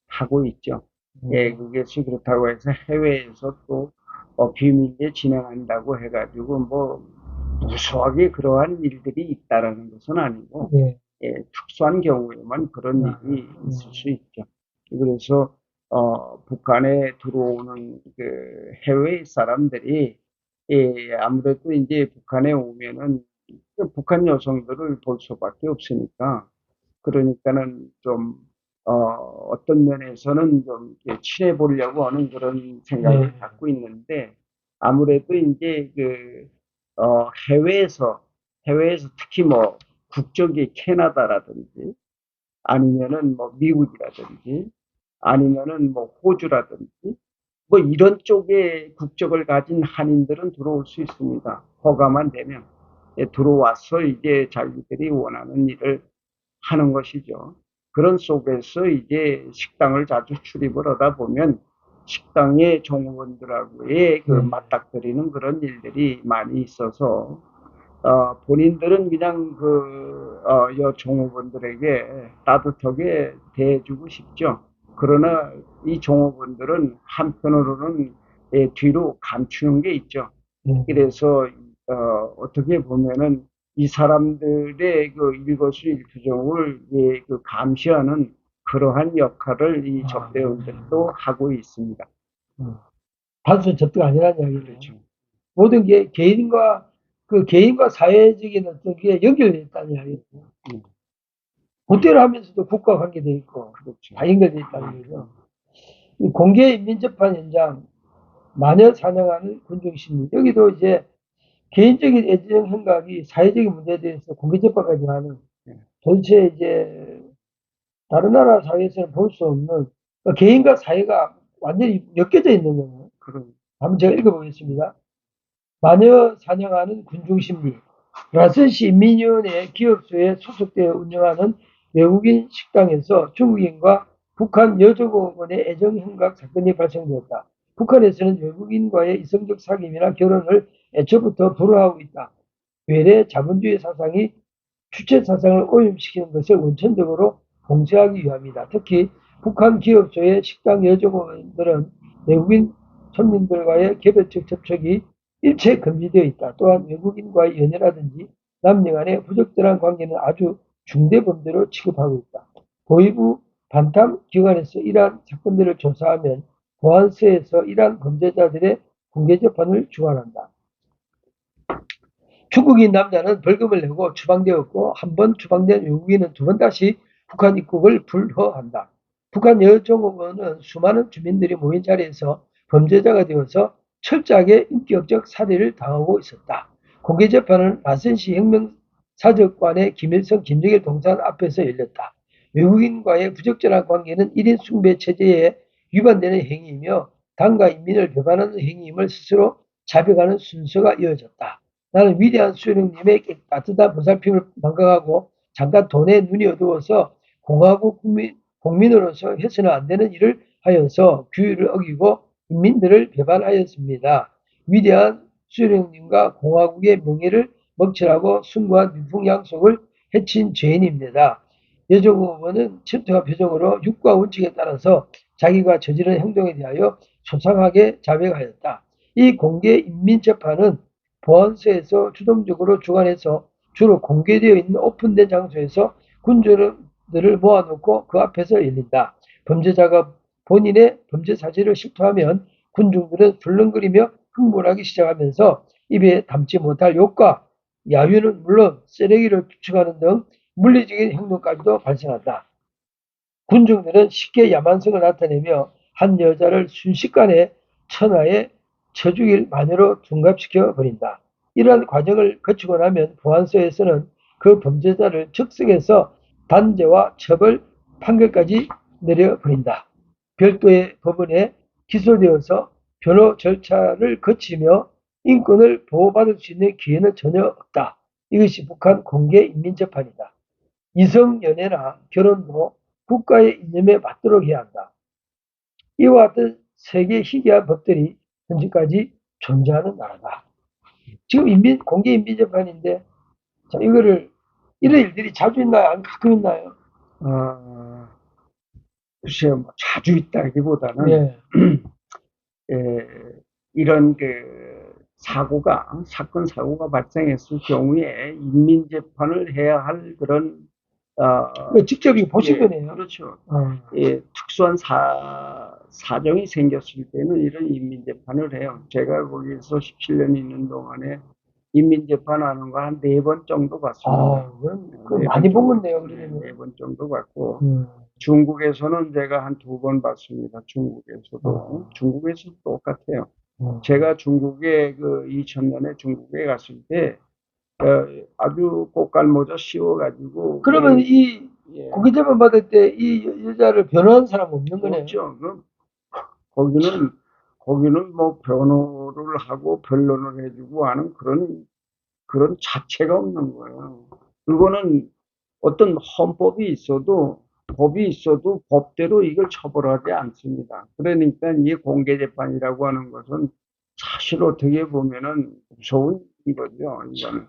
[SPEAKER 2] 하고 있죠. 그것이 그렇다고 해서 해외에서 또 비밀리에 진행한다고 해가지고 뭐 무수하게 그러한 일들이 있다라는 것은 아니고 특수한 경우에만 그런 일이 있을 수 있죠. 그래서 북한에 들어오는 그 해외 사람들이 아무래도 이제 북한에 오면은 북한 여성들을 볼 수밖에 없으니까 그러니까는 좀 어떤 면에서는 좀 이렇게 친해 보려고 하는 그런 생각을 갖고 있는데 아무래도 이제 그 해외에서 특히 뭐 국적이 캐나다라든지 아니면은 뭐 미국이라든지 아니면은 뭐 호주라든지 뭐 이런 쪽의 국적을 가진 한인들은 들어올 수 있습니다. 허가만 되면 들어와서 이제 자기들이 원하는 일을 하는 것이죠. 그런 속에서 이제 식당을 자주 출입을 하다 보면 식당의 종업원들하고의 그 맞닥뜨리는 그런 일들이 많이 있어서 본인들은 그냥 여 종업원들에게 따뜻하게 대해주고 싶죠. 그러나 이 종업원들은 한편으로는 뒤로 감추는 게 있죠. 그래서 어떻게 보면은 이 사람들의 그 일거수일투족을 그 감시하는 그러한 역할을 이 접대원들도 하고 있습니다.
[SPEAKER 1] 단순 접대가 아니라는 이야기죠.
[SPEAKER 2] 그렇죠.
[SPEAKER 1] 모든 게 개인과 사회적인 어떤 게 연결되어 있다는 이야기죠. 그때를 하면서도 국가 관계되어 있고,
[SPEAKER 2] 그렇죠.
[SPEAKER 1] 다 연결되어 있다는 거죠. 이 공개 인민재판 현장, 마녀 사냥하는 군중심리. 여기도 이제 개인적인 애정 행각이 사회적인 문제에 대해서 공개재판까지 하는, 도대체 이제 다른 나라 사회에서는 볼 수 없는, 그러니까 개인과 사회가 완전히 엮여져 있는 거예요. 한번 제가 읽어보겠습니다. 마녀 사냥하는 군중심리. 라센시 인민위원회 기업소에 소속되어 운영하는 외국인 식당에서 중국인과 북한 여종업원의 애정행각 사건이 발생되었다. 북한에서는 외국인과의 이성적 사귐이나 결혼을 애초부터 불허하고 있다. 외래 자본주의 사상이 주체 사상을 오염시키는 것을 원천적으로 봉쇄하기 위함이다. 특히 북한 기업소의 식당 여종업원들은 외국인 손님들과의 개별적 접촉이 일체 금지되어 있다. 또한 외국인과의 연애라든지 남녀 간의 부적절한 관계는 아주 중대 범죄로 취급하고 있다. 보위부 반탐 기관에서 이러한 사건들을 조사하면 보안서에서 이러한 범죄자들의 공개 재판을 주관한다. 중국인 남자는 벌금을 내고 추방되었고 한 번 추방된 외국인은 두 번 다시 북한 입국을 불허한다. 북한 여종업원은 수많은 주민들이 모인 자리에서 범죄자가 되어서 철저하게 인격적 살해를 당하고 있었다. 공개재판은 라센시 혁명사적관의 김일성, 김정일 동산 앞에서 열렸다. 외국인과의 부적절한 관계는 1인 숭배 체제에 위반되는 행위이며 당과 인민을 배반하는 행위임을 스스로 자백하는 순서가 이어졌다. 나는 위대한 수령님의 따뜻한 보살핌을 망각하고 잠깐 돈에 눈이 어두워서 공화국 국민으로서 해서는 안 되는 일을 하여서 규율을 어기고 인민들을 배반하였습니다. 위대한 수령님과 공화국의 명예를 먹칠하고 숭고한 민풍양속을 해친 죄인입니다. 여종업원은 침통한 표정으로 육과 원칙에 따라서 자기가 저지른 행동에 대하여 소상하게 자백하였다. 이 공개 인민재판은 보안서에서 주dom적으로 주관해서 주로 공개되어 있는 오픈된 장소에서 군중들을 모아놓고 그 앞에서 열린다. 범죄자가 본인의 범죄 사실을 실토하면 군중들은 술렁거리며 흥분하기 시작하면서 입에 담지 못할 욕과 야유는 물론 쓰레기를 추측하는 등 물리적인 행동까지도 발생한다. 군중들은 쉽게 야만성을 나타내며 한 여자를 순식간에 천하의 쳐죽일 마녀로 둔갑시켜 버린다. 이러한 과정을 거치고 나면 보안소에서는 그 범죄자를 즉석에서 단죄와 처벌 판결까지 내려버린다. 별도의 법원에 기소되어서 변호 절차를 거치며 인권을 보호받을 수 있는 기회는 전혀 없다. 이것이 북한 공개 인민재판이다. 이성연애나 결혼도 국가의 이념에 맞도록 해야 한다. 이와 같은 세계 희귀한 법들이 현재까지 존재하는 나라다. 지금 공개 인민재판인데, 자, 이런 일들이 자주 있나요? 아니면 가끔 있나요?
[SPEAKER 2] 글쎄요, 뭐 자주 있다기보다는,
[SPEAKER 1] 네.
[SPEAKER 2] 이런 사건, 사고가 발생했을 경우에 인민재판을 해야 할 그런,
[SPEAKER 1] 직접 보신
[SPEAKER 2] 예,
[SPEAKER 1] 거네요.
[SPEAKER 2] 그렇죠. 특수한 사정이 생겼을 때는 이런 인민재판을 해요. 제가 거기서 17년 있는 동안에 인민재판하는 거 한 4번 정도 봤습니다.
[SPEAKER 1] 그럼 많이 본 건데요, 그러면.
[SPEAKER 2] 4번 정도 봤고, 중국에서는 제가 한 2번 봤습니다. 중국에서 똑같아요. 제가 중국에 2000년에 중국에 갔을 때, 아주 꽃갈모자 씌워가지고.
[SPEAKER 1] 그러면 공개재판 받을 때 이 여자를 변호한 사람 없는 거네요?
[SPEAKER 2] 없죠. 거기는 뭐 변호를 하고 변론을 해주고 하는 그런 자체가 없는 거예요. 그거는 어떤 법이 있어도 법대로 이걸 처벌하지 않습니다. 그러니까 이 공개재판이라고 하는 것은 사실 어떻게 보면은 무서운 거죠. 이건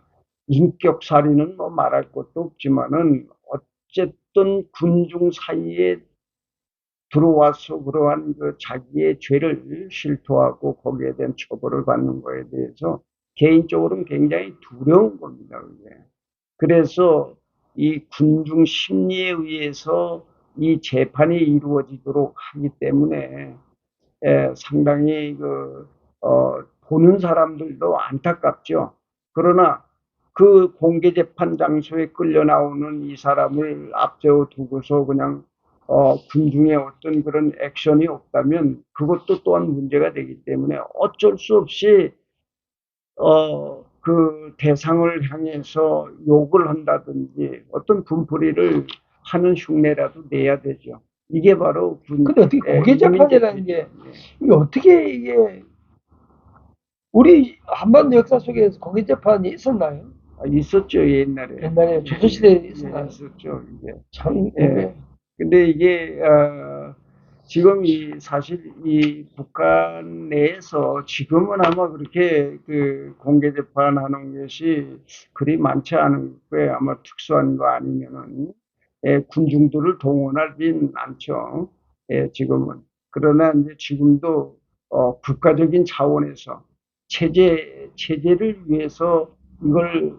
[SPEAKER 2] 인격살인은 뭐 말할 것도 없지만은 어쨌든 군중 사이에 들어와서 그러한 자기의 죄를 실토하고 거기에 대한 처벌을 받는 거에 대해서 개인적으로는 굉장히 두려운 겁니다. 그게. 그래서 이 군중 심리에 의해서 이 재판이 이루어지도록 하기 때문에 상당히 보는 사람들도 안타깝죠. 그러나 그 공개재판 장소에 끌려 나오는 이 사람을 앞세워 두고서 그냥 군중의 어떤 그런 액션이 없다면 그것도 또한 문제가 되기 때문에 어쩔 수 없이 그 대상을 향해서 욕을 한다든지 어떤 분풀이를 하는 흉내라도 내야 되죠. 이게 바로
[SPEAKER 1] 근데 어떻게 공개재판이라는 게 이게 어떻게 우리 한반도 역사 속에서 공개재판이 있었나요?
[SPEAKER 2] 있었죠, 옛날에.
[SPEAKER 1] 옛날에 조선시대에 있었나요?
[SPEAKER 2] 있었죠, 이게.
[SPEAKER 1] 참,
[SPEAKER 2] 근데 이게, 지금 사실 이 북한 내에서 지금은 아마 그렇게 공개재판 하는 것이 그리 많지 않은 거예요. 아마 특수한 거 아니면은, 군중들을 동원하진 않죠. 지금은. 그러나 이제 지금도, 국가적인 차원에서 체제를 위해서 이걸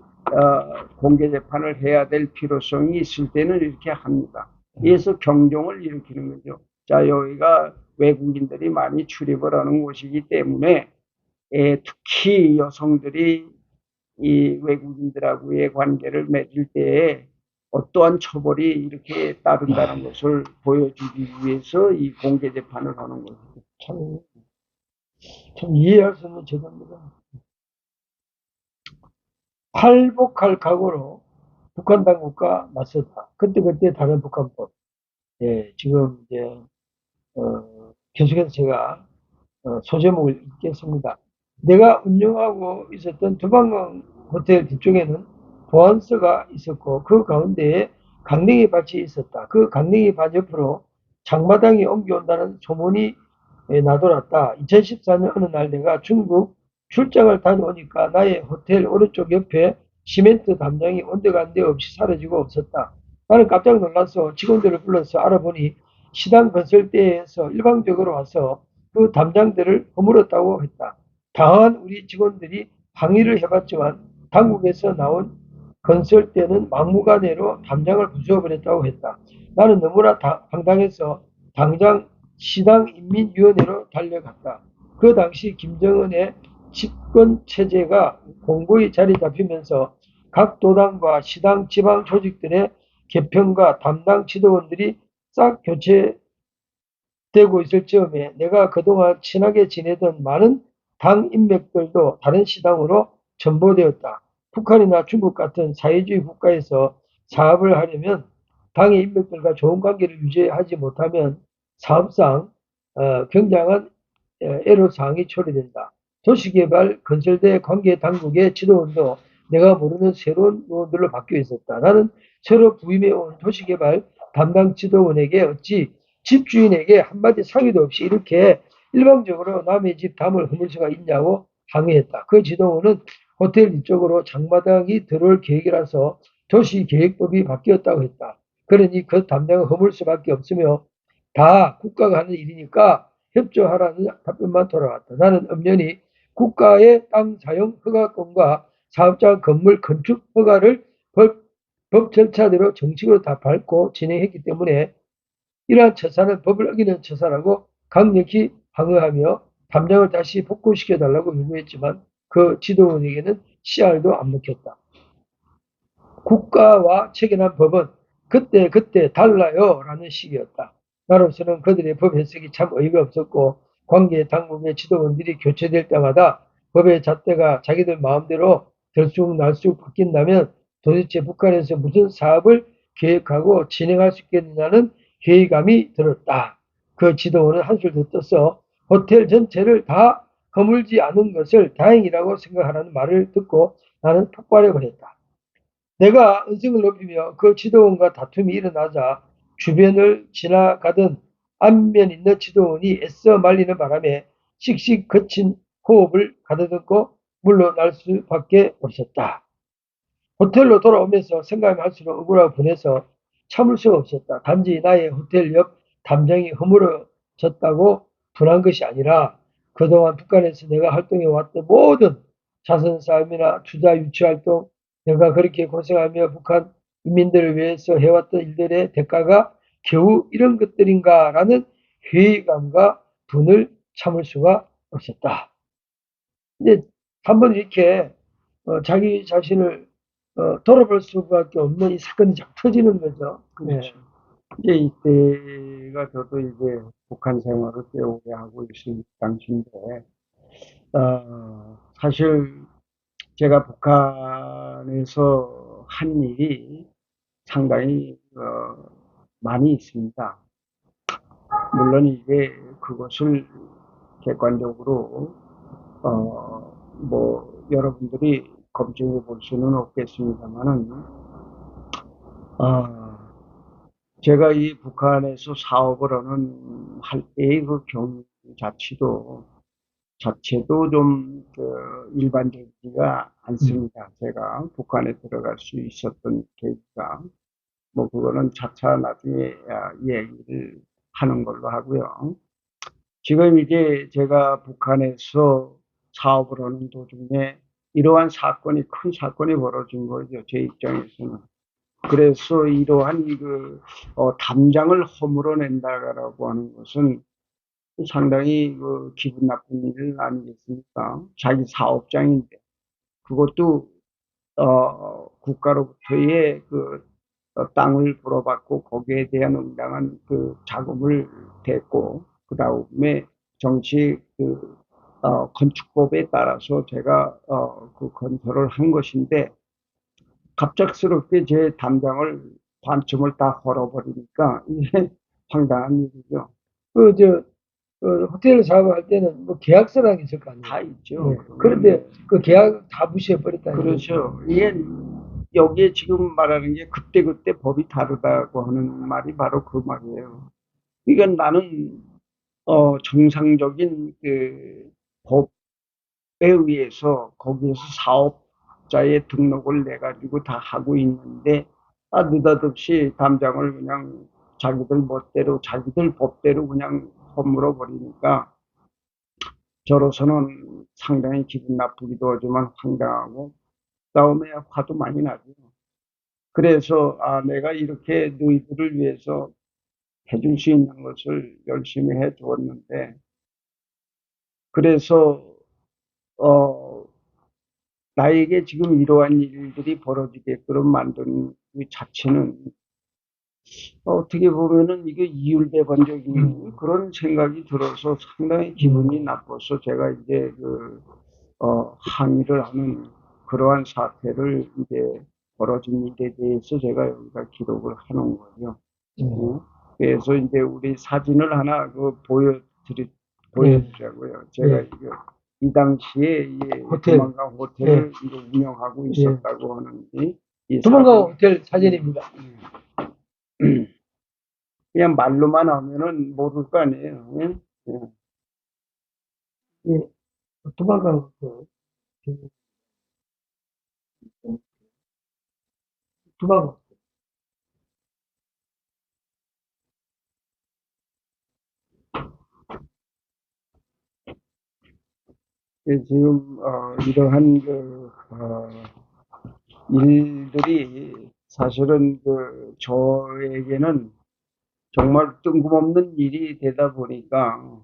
[SPEAKER 2] 공개재판을 해야 될 필요성이 있을 때는 이렇게 합니다. 그래서 경종을 일으키는 거죠. 자, 여기가 외국인들이 많이 출입을 하는 곳이기 때문에 특히 여성들이 이 외국인들하고의 관계를 맺을 때에 어떠한 처벌이 이렇게 따른다는 것을 보여주기 위해서 이 공개재판을 하는 거죠.
[SPEAKER 1] 참 이해할 수 없는 제도입니다. 팔복할 각오로 북한 당국과 맞섰다. 그때 다른 북한법. 지금 이제 계속해서 제가 소제목을 읽겠습니다. 내가 운영하고 있었던 두방강 호텔 뒤쪽에는 보안서가 있었고 그 가운데에 강냉이 밭이 있었다. 그 강냉이 밭 옆으로 장마당이 옮겨온다는 소문이 나돌았다. 2014년 어느 날 내가 중국 출장을 다녀오니까 나의 호텔 오른쪽 옆에 시멘트 담장이 온데간데 없이 사라지고 없었다. 나는 깜짝 놀라서 직원들을 불러서 알아보니 시당 건설대에서 일방적으로 와서 그 담장들을 허물었다고 했다. 당황한 우리 직원들이 항의를 해봤지만 당국에서 나온 건설대는 막무가내로 담장을 부수어버렸다고 했다. 나는 너무나 황당해서 당장 시당인민위원회로 달려갔다. 그 당시 김정은의 집권체제가 공고히 자리 잡히면서 각 도당과 시당 지방 조직들의 개편과 담당 지도원들이 싹 교체되고 있을 즈음에 내가 그동안 친하게 지내던 많은 당 인맥들도 다른 시당으로 전보되었다. 북한이나 중국 같은 사회주의 국가에서 사업을 하려면 당의 인맥들과 좋은 관계를 유지하지 못하면 사업상 굉장한 애로사항이 초래된다. 도시개발 건설대 관계 당국의 지도원도 내가 모르는 새로운 요원들로 바뀌어 있었다. 나는 새로 부임해 온 도시개발 담당 지도원에게 어찌 집주인에게 한마디 상의도 없이 이렇게 일방적으로 남의 집 담을 허물 수가 있냐고 항의했다. 그 지도원은 호텔 이쪽으로 장마당이 들어올 계획이라서 도시계획법이 바뀌었다고 했다. 그러니 그 담당을 허물 수밖에 없으며 다 국가가 하는 일이니까 협조하라는 답변만 돌아왔다. 나는 엄연히 국가의 땅 사용 허가권과 사업자 건물 건축 허가를 법 절차대로 정식으로 다 밟고 진행했기 때문에 이러한 처사는 법을 어기는 처사라고 강력히 항의하며 담장을 다시 복구시켜달라고 요구했지만 그 지도원에게는 씨알도 안 먹혔다. 국가와 체결한 법은 그때 달라요 라는 식이었다. 나로서는 그들의 법 해석이 참 어이가 없었고 관계 당국의 지도원들이 교체될 때마다 법의 잣대가 자기들 마음대로 들쑥날쑥 바뀐다면 도대체 북한에서 무슨 사업을 계획하고 진행할 수 있겠느냐는 회의감이 들었다. 그 지도원은 한술 더 떠서 호텔 전체를 다 허물지 않은 것을 다행이라고 생각하라는 말을 듣고 나는 폭발해 버렸다. 내가 언성을 높이며 그 지도원과 다툼이 일어나자 주변을 지나가던 안면 있는 지도원이 애써 말리는 바람에 씩씩 거친 호흡을 가다듬고 물러날 수밖에 없었다. 호텔로 돌아오면서 생각하면 할수록 억울하고 분해서 참을 수가 없었다. 단지 나의 호텔 옆 담장이 허물어졌다고 분한 것이 아니라 그동안 북한에서 내가 활동해 왔던 모든 자선사업이나 투자 유치활동, 내가 그렇게 고생하며 북한 인민들을 위해서 해왔던 일들의 대가가 겨우 이런 것들인가라는 회의감과 분을 참을 수가 없었다. 이제 한번 이렇게 자기 자신을 돌아볼 수밖에 없는 이 사건이 쫙 터지는 거죠.
[SPEAKER 2] 그렇죠. 이제 이때가 저도 이제 북한 생활을 꽤 오래 하고 있을 당시인데, 사실 제가 북한에서 한 일이 상당히 많이 있습니다. 물론 이게 그것을 객관적으로 뭐 여러분들이 검증해 볼 수는 없겠습니다만은 제가 이 북한에서 사업을 하는 할 때의 그 경우 자체도 좀 일반적이지가 않습니다. 제가 북한에 들어갈 수 있었던 계기가 뭐 그거는 차차 나중에 얘기를 하는 걸로 하고요. 지금 이제 제가 북한에서 사업을 하는 도중에 이러한 사건이 큰 사건이 벌어진 거죠. 제 입장에서는. 그래서 이러한 담장을 허물어낸다라고 하는 것은 상당히 기분 나쁜 일 아니겠습니까? 자기 사업장인데 그것도 국가로부터의 땅을 불어받고 거기에 대한 응당한 그 자금을 댔고 그 다음에 정치 건축법에 따라서 제가 그 건설을 한 것인데 갑작스럽게 제 담장을 반쯤을 다 헐어버리니까 이게 황당한 일이죠.
[SPEAKER 1] 그, 저, 호텔 사업을 할 때는 뭐 계약서라는 게 있을 거 아니에요.
[SPEAKER 2] 다 있죠.
[SPEAKER 1] 예. 그런데 그 계약 다 무시해버렸다는
[SPEAKER 2] 그렇죠. 이게 여기에 지금 말하는 게 그때그때 법이 다르다고 하는 말이 바로 그 말이에요. 그러니까 나는 정상적인 법에 의해서 거기에서 사업자의 등록을 내 가지고 다 하고 있는데 느닷없이 담장을 그냥 자기들 멋대로 자기들 법대로 그냥 허물어 버리니까 저로서는 상당히 기분 나쁘기도 하지만 황당하고 그다음에 화도 많이 나죠. 그래서 내가 이렇게 너희들을 위해서 해줄 수 있는 것을 열심히 해 주었는데 그래서 어, 나에게 지금 이러한 일들이 벌어지게끔 만든 그 자체는 어떻게 보면은 이게 이율배반적인 그런 생각이 들어서 상당히 기분이 나빠서 제가 이제 항의를 하는 그러한 사태를 이제 벌어진 일에 대해서 제가 여기다 기록을 해놓은 거죠.
[SPEAKER 1] 음.
[SPEAKER 2] 그래서 이제 우리 사진을 하나
[SPEAKER 1] 예.
[SPEAKER 2] 보여드리자고요. 제가
[SPEAKER 1] 예.
[SPEAKER 2] 이 당시에 이
[SPEAKER 1] 호텔.
[SPEAKER 2] 도망가 호텔을 이거 운영하고
[SPEAKER 1] 예.
[SPEAKER 2] 있었다고 하는 이
[SPEAKER 1] 도망가
[SPEAKER 2] 사진.
[SPEAKER 1] 호텔 사진입니다.
[SPEAKER 2] 그냥 말로만 하면은 모를 거 아니에요. 예? 예.
[SPEAKER 1] 예. 도망가 호텔. 도망가.
[SPEAKER 2] 지금 이러한 일들이 사실은 저에게는 정말 뜬금없는 일이 되다 보니까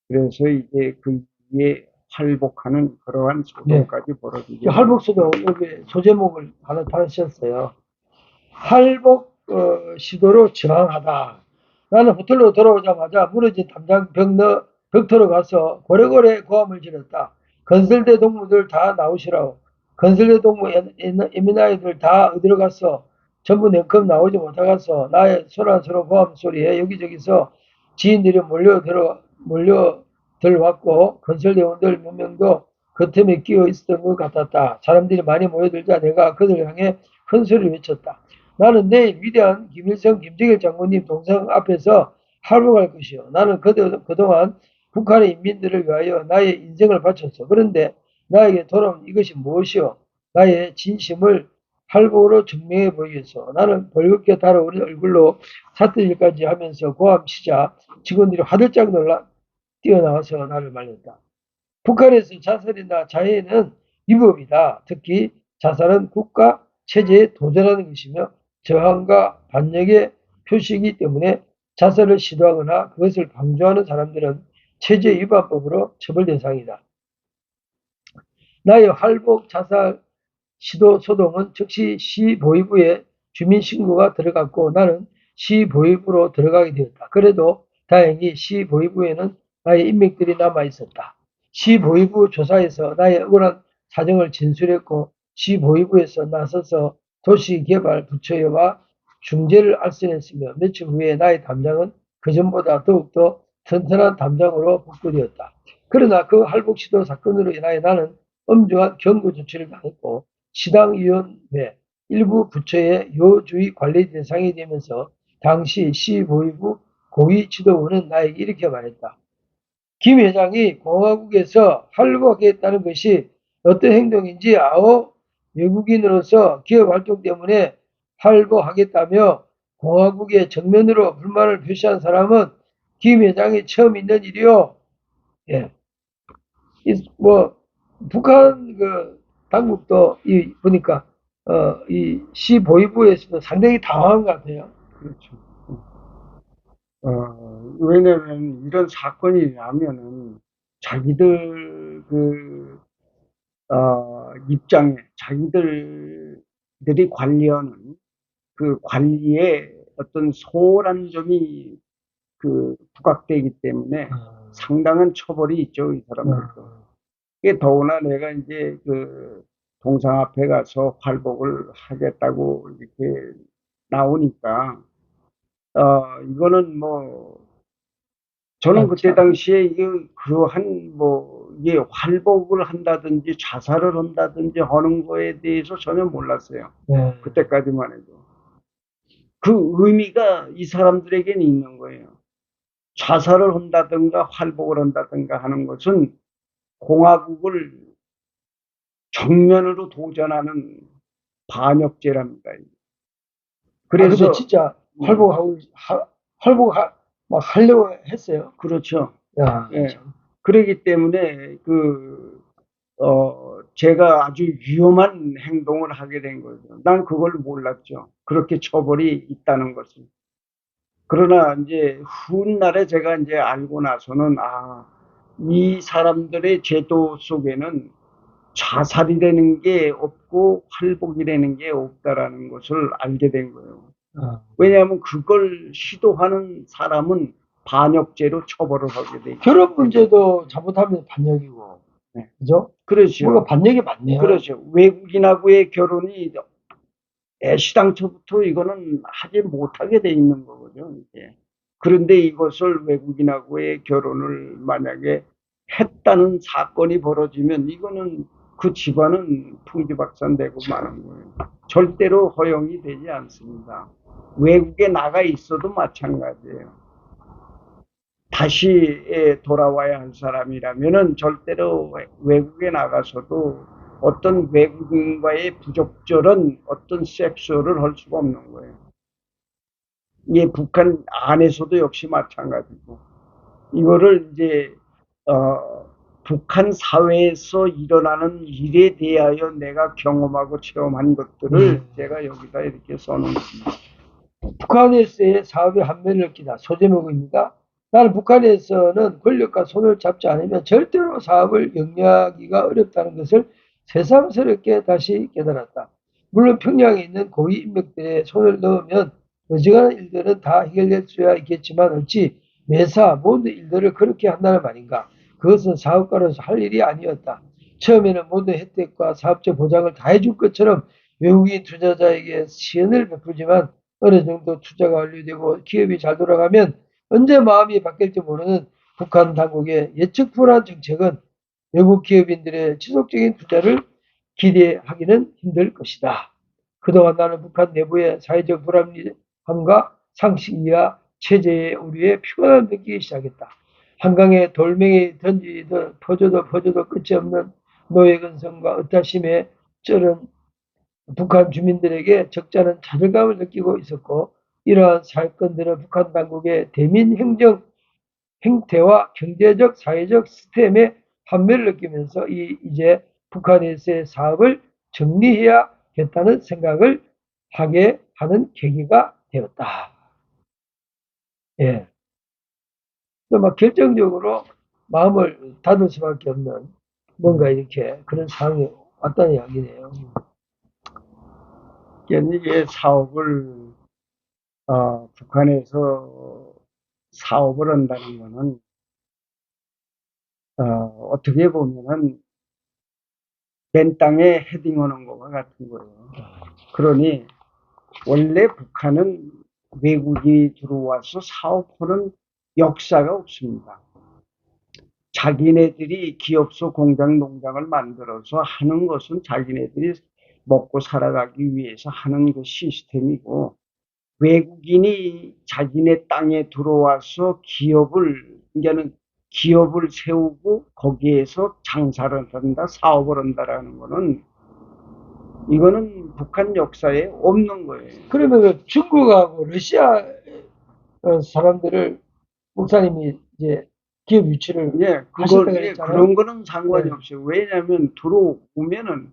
[SPEAKER 2] 그래서 이제 그 위에 할복하는 그러한
[SPEAKER 1] 네.
[SPEAKER 2] 소동까지 벌어지게
[SPEAKER 1] 할복수도 여기 소제목을 하나 달으셨어요. 할복 시도로 저항하다. 나는 호텔로 돌아오자마자 무너진 담장 벽터로 가서 고래고래 고함을 지렀다. 건설대 동무들 다 나오시라고. 건설대 동무 에미나이들 다 어디로 갔어? 전부 냉큼 나오지 못하겠어. 나의 소란스러운 고함 소리에 여기저기서 지인들이 몰려 들어왔고 건설대원들 몇 명도 그 틈에 끼어 있었던 것 같았다. 사람들이 많이 모여들자 내가 그들 향해 큰 소리를 외쳤다. 나는 내일 위대한 김일성, 김정일 장군님 동상 앞에서 할복할 것이요. 나는 그동안 북한의 인민들을 위하여 나의 인생을 바쳤어. 그런데 나에게 돌아온 이것이 무엇이요? 나의 진심을 할복으로 증명해 보이겠어. 나는 벌겋게 달아오른 얼굴로 사투리까지 하면서 고함치자 직원들이 화들짝 놀라 뛰어나와서 나를 말렸다. 북한에서 자살이나 자해는 위법이다. 특히 자살은 국가 체제에 도전하는 것이며 저항과 반역의 표시이기 때문에 자살을 시도하거나 그것을 강조하는 사람들은 체제 위반법으로 처벌 대상이다. 나의 할복 자살 시도 소동은 즉시 시 보위부에 주민 신고가 들어갔고 나는 시 보위부로 들어가게 되었다. 그래도 다행히 시 보위부에는 나의 인맥들이 남아 있었다. 시 보위부 조사에서 나의 억울한 사정을 진술했고 시 보위부에서 나서서 도시개발 부처와 중재를 알선했으며 며칠 후에 나의 담장은 그전보다 더욱더 튼튼한 담장으로 복구되었다. 그러나 그 할복시도 사건으로 인하여 나는 엄중한 경고 조치를 당했고 시당위원회 일부 부처의 요주의 관리 대상이 되면서 당시 시보위부 고위 지도부는 나에게 이렇게 말했다. 김 회장이 공화국에서 할복하겠다는 것이 어떤 행동인지 아오 외국인으로서 기업 활동 때문에 할복하겠다며 공화국에 정면으로 불만을 표시한 사람은 김 회장이 처음 있는 일이요. 예. 뭐 북한 당국도 보니까 이 시 보위부에서도 상당히 당황한 것 같아요.
[SPEAKER 2] 그렇죠. 왜냐면 이런 사건이 나면은 자기들 입장에 자기들이 관리하는 그 관리에 어떤 소홀한 점이 부각되기 때문에 상당한 처벌이 있죠, 이 사람들도. 이게 더구나 내가 이제 동상 앞에 가서 활복을 하겠다고 이렇게 나오니까, 이거는 뭐, 저는 그때 당시에 이게 활복을 한다든지 자살을 한다든지 하는 거에 대해서 전혀 몰랐어요.
[SPEAKER 1] 네.
[SPEAKER 2] 그때까지만 해도. 그 의미가 이 사람들에게는 있는 거예요. 자살을 한다든가 활복을 한다든가 하는 것은 공화국을 정면으로 도전하는 반역죄랍니다.
[SPEAKER 1] 근데
[SPEAKER 2] 그래서
[SPEAKER 1] 진짜 활복하고 막 하려고 했어요.
[SPEAKER 2] 그렇죠.
[SPEAKER 1] 야,
[SPEAKER 2] 예.
[SPEAKER 1] 참.
[SPEAKER 2] 그러기 때문에 제가 아주 위험한 행동을 하게 된 거죠. 난 그걸 몰랐죠. 그렇게 처벌이 있다는 것을. 그러나 이제 훗날에 제가 이제 알고 나서는 이 사람들의 제도 속에는 자살이라는 게 없고 활복이라는 게 없다라는 것을 알게 된 거예요. 왜냐하면 그걸 시도하는 사람은 반역죄로 처벌을 하게 돼 있죠.
[SPEAKER 1] 결혼 문제도 잘못하면 반역이고,
[SPEAKER 2] 네.
[SPEAKER 1] 그죠?
[SPEAKER 2] 그렇죠.
[SPEAKER 1] 뭔가 반역이 많네요.
[SPEAKER 2] 그렇죠. 외국인하고의 결혼이 애시당초부터 이거는 하지 못하게 돼 있는 거거든요. 이게. 그런데 이것을 외국인하고의 결혼을 만약에 했다는 사건이 벌어지면 이거는 그 집안은 풍지박산되고 마는 거예요. 절대로 허용이 되지 않습니다. 외국에 나가 있어도 마찬가지예요. 다시 돌아와야 할 사람이라면은 절대로 외국에 나가서도 어떤 외국인과의 부적절한 어떤 섹스를 할 수가 없는 거예요. 예, 북한 안에서도 역시 마찬가지고. 이거를 이제, 북한 사회에서 일어나는 일에 대하여 내가 경험하고 체험한 것들을 제가 여기다 이렇게 써놓습니다.
[SPEAKER 1] 북한에서의 사업의 한면을 끼다. 소제목입니다. 나는 북한에서는 권력과 손을 잡지 않으면 절대로 사업을 영위하기가 어렵다는 것을 새삼스럽게 다시 깨달았다. 물론 평양에 있는 고위 인맥들의 손을 넣으면 어지간한 일들은 다 해결될 수야 있겠지만 어찌 매사 모든 일들을 그렇게 한다는 말인가. 그것은 사업가로서 할 일이 아니었다. 처음에는 모든 혜택과 사업적 보장을 다 해줄 것처럼 외국인 투자자에게 시연을 베풀지만 어느 정도 투자가 완료되고 기업이 잘 돌아가면 언제 마음이 바뀔지 모르는 북한 당국의 예측 불허한 정책은 외국 기업인들의 지속적인 투자를 기대하기는 힘들 것이다. 그동안 나는 북한 내부의 사회적 불합리함과 상식이야 체제의 오류에 피곤함을 느끼기 시작했다. 한강에 돌멩이 던지듯 퍼져도 끝이 없는 노예근성과 의타심에 쩔은 북한 주민들에게 적잖은 좌절감을 느끼고 있었고, 이러한 사건들은 북한 당국의 대민 행정 행태와 경제적, 사회적 시스템의 판매를 느끼면서 이제 북한에서의 사업을 정리해야겠다는 생각을 하게 하는 계기가 되었다. 예. 막 결정적으로 마음을 닫을 수밖에 없는 뭔가 이렇게 그런 상황이 왔다는 이야기네요.
[SPEAKER 2] 이게 사업을, 북한에서 사업을 한다는 거는, 어떻게 보면은 맨 땅에 헤딩하는 것과 같은 거예요. 그러니 원래 북한은 외국이 들어와서 사업하는 역사가 없습니다. 자기네들이 기업소 공장 농장을 만들어서 하는 것은 자기네들이 먹고 살아가기 위해서 하는 그 시스템이고, 외국인이 자기네 땅에 들어와서 이제는 기업을 세우고 거기에서 장사를 한다, 사업을 한다라는 거는 이거는 북한 역사에 없는 거예요.
[SPEAKER 1] 그러면 그 중국하고 러시아 사람들을 목사님이 이제 기업 유치를 하셨다 그랬잖아요.
[SPEAKER 2] 그런 거는 상관이 없어요. 왜냐하면 들어오면은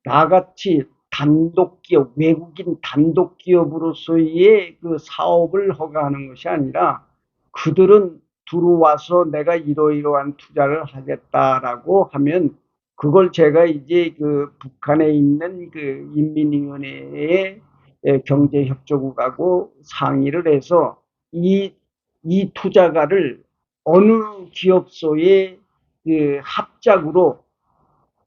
[SPEAKER 2] 나같이 단독 기업, 외국인 단독 기업으로서의 그 사업을 허가하는 것이 아니라 그들은 들어와서 내가 이러이러한 투자를 하겠다라고 하면 그걸 제가 이제 그 북한에 있는 그 인민위원회의 경제협조국하고 상의를 해서 이 투자가를 어느 기업소에 그 합작으로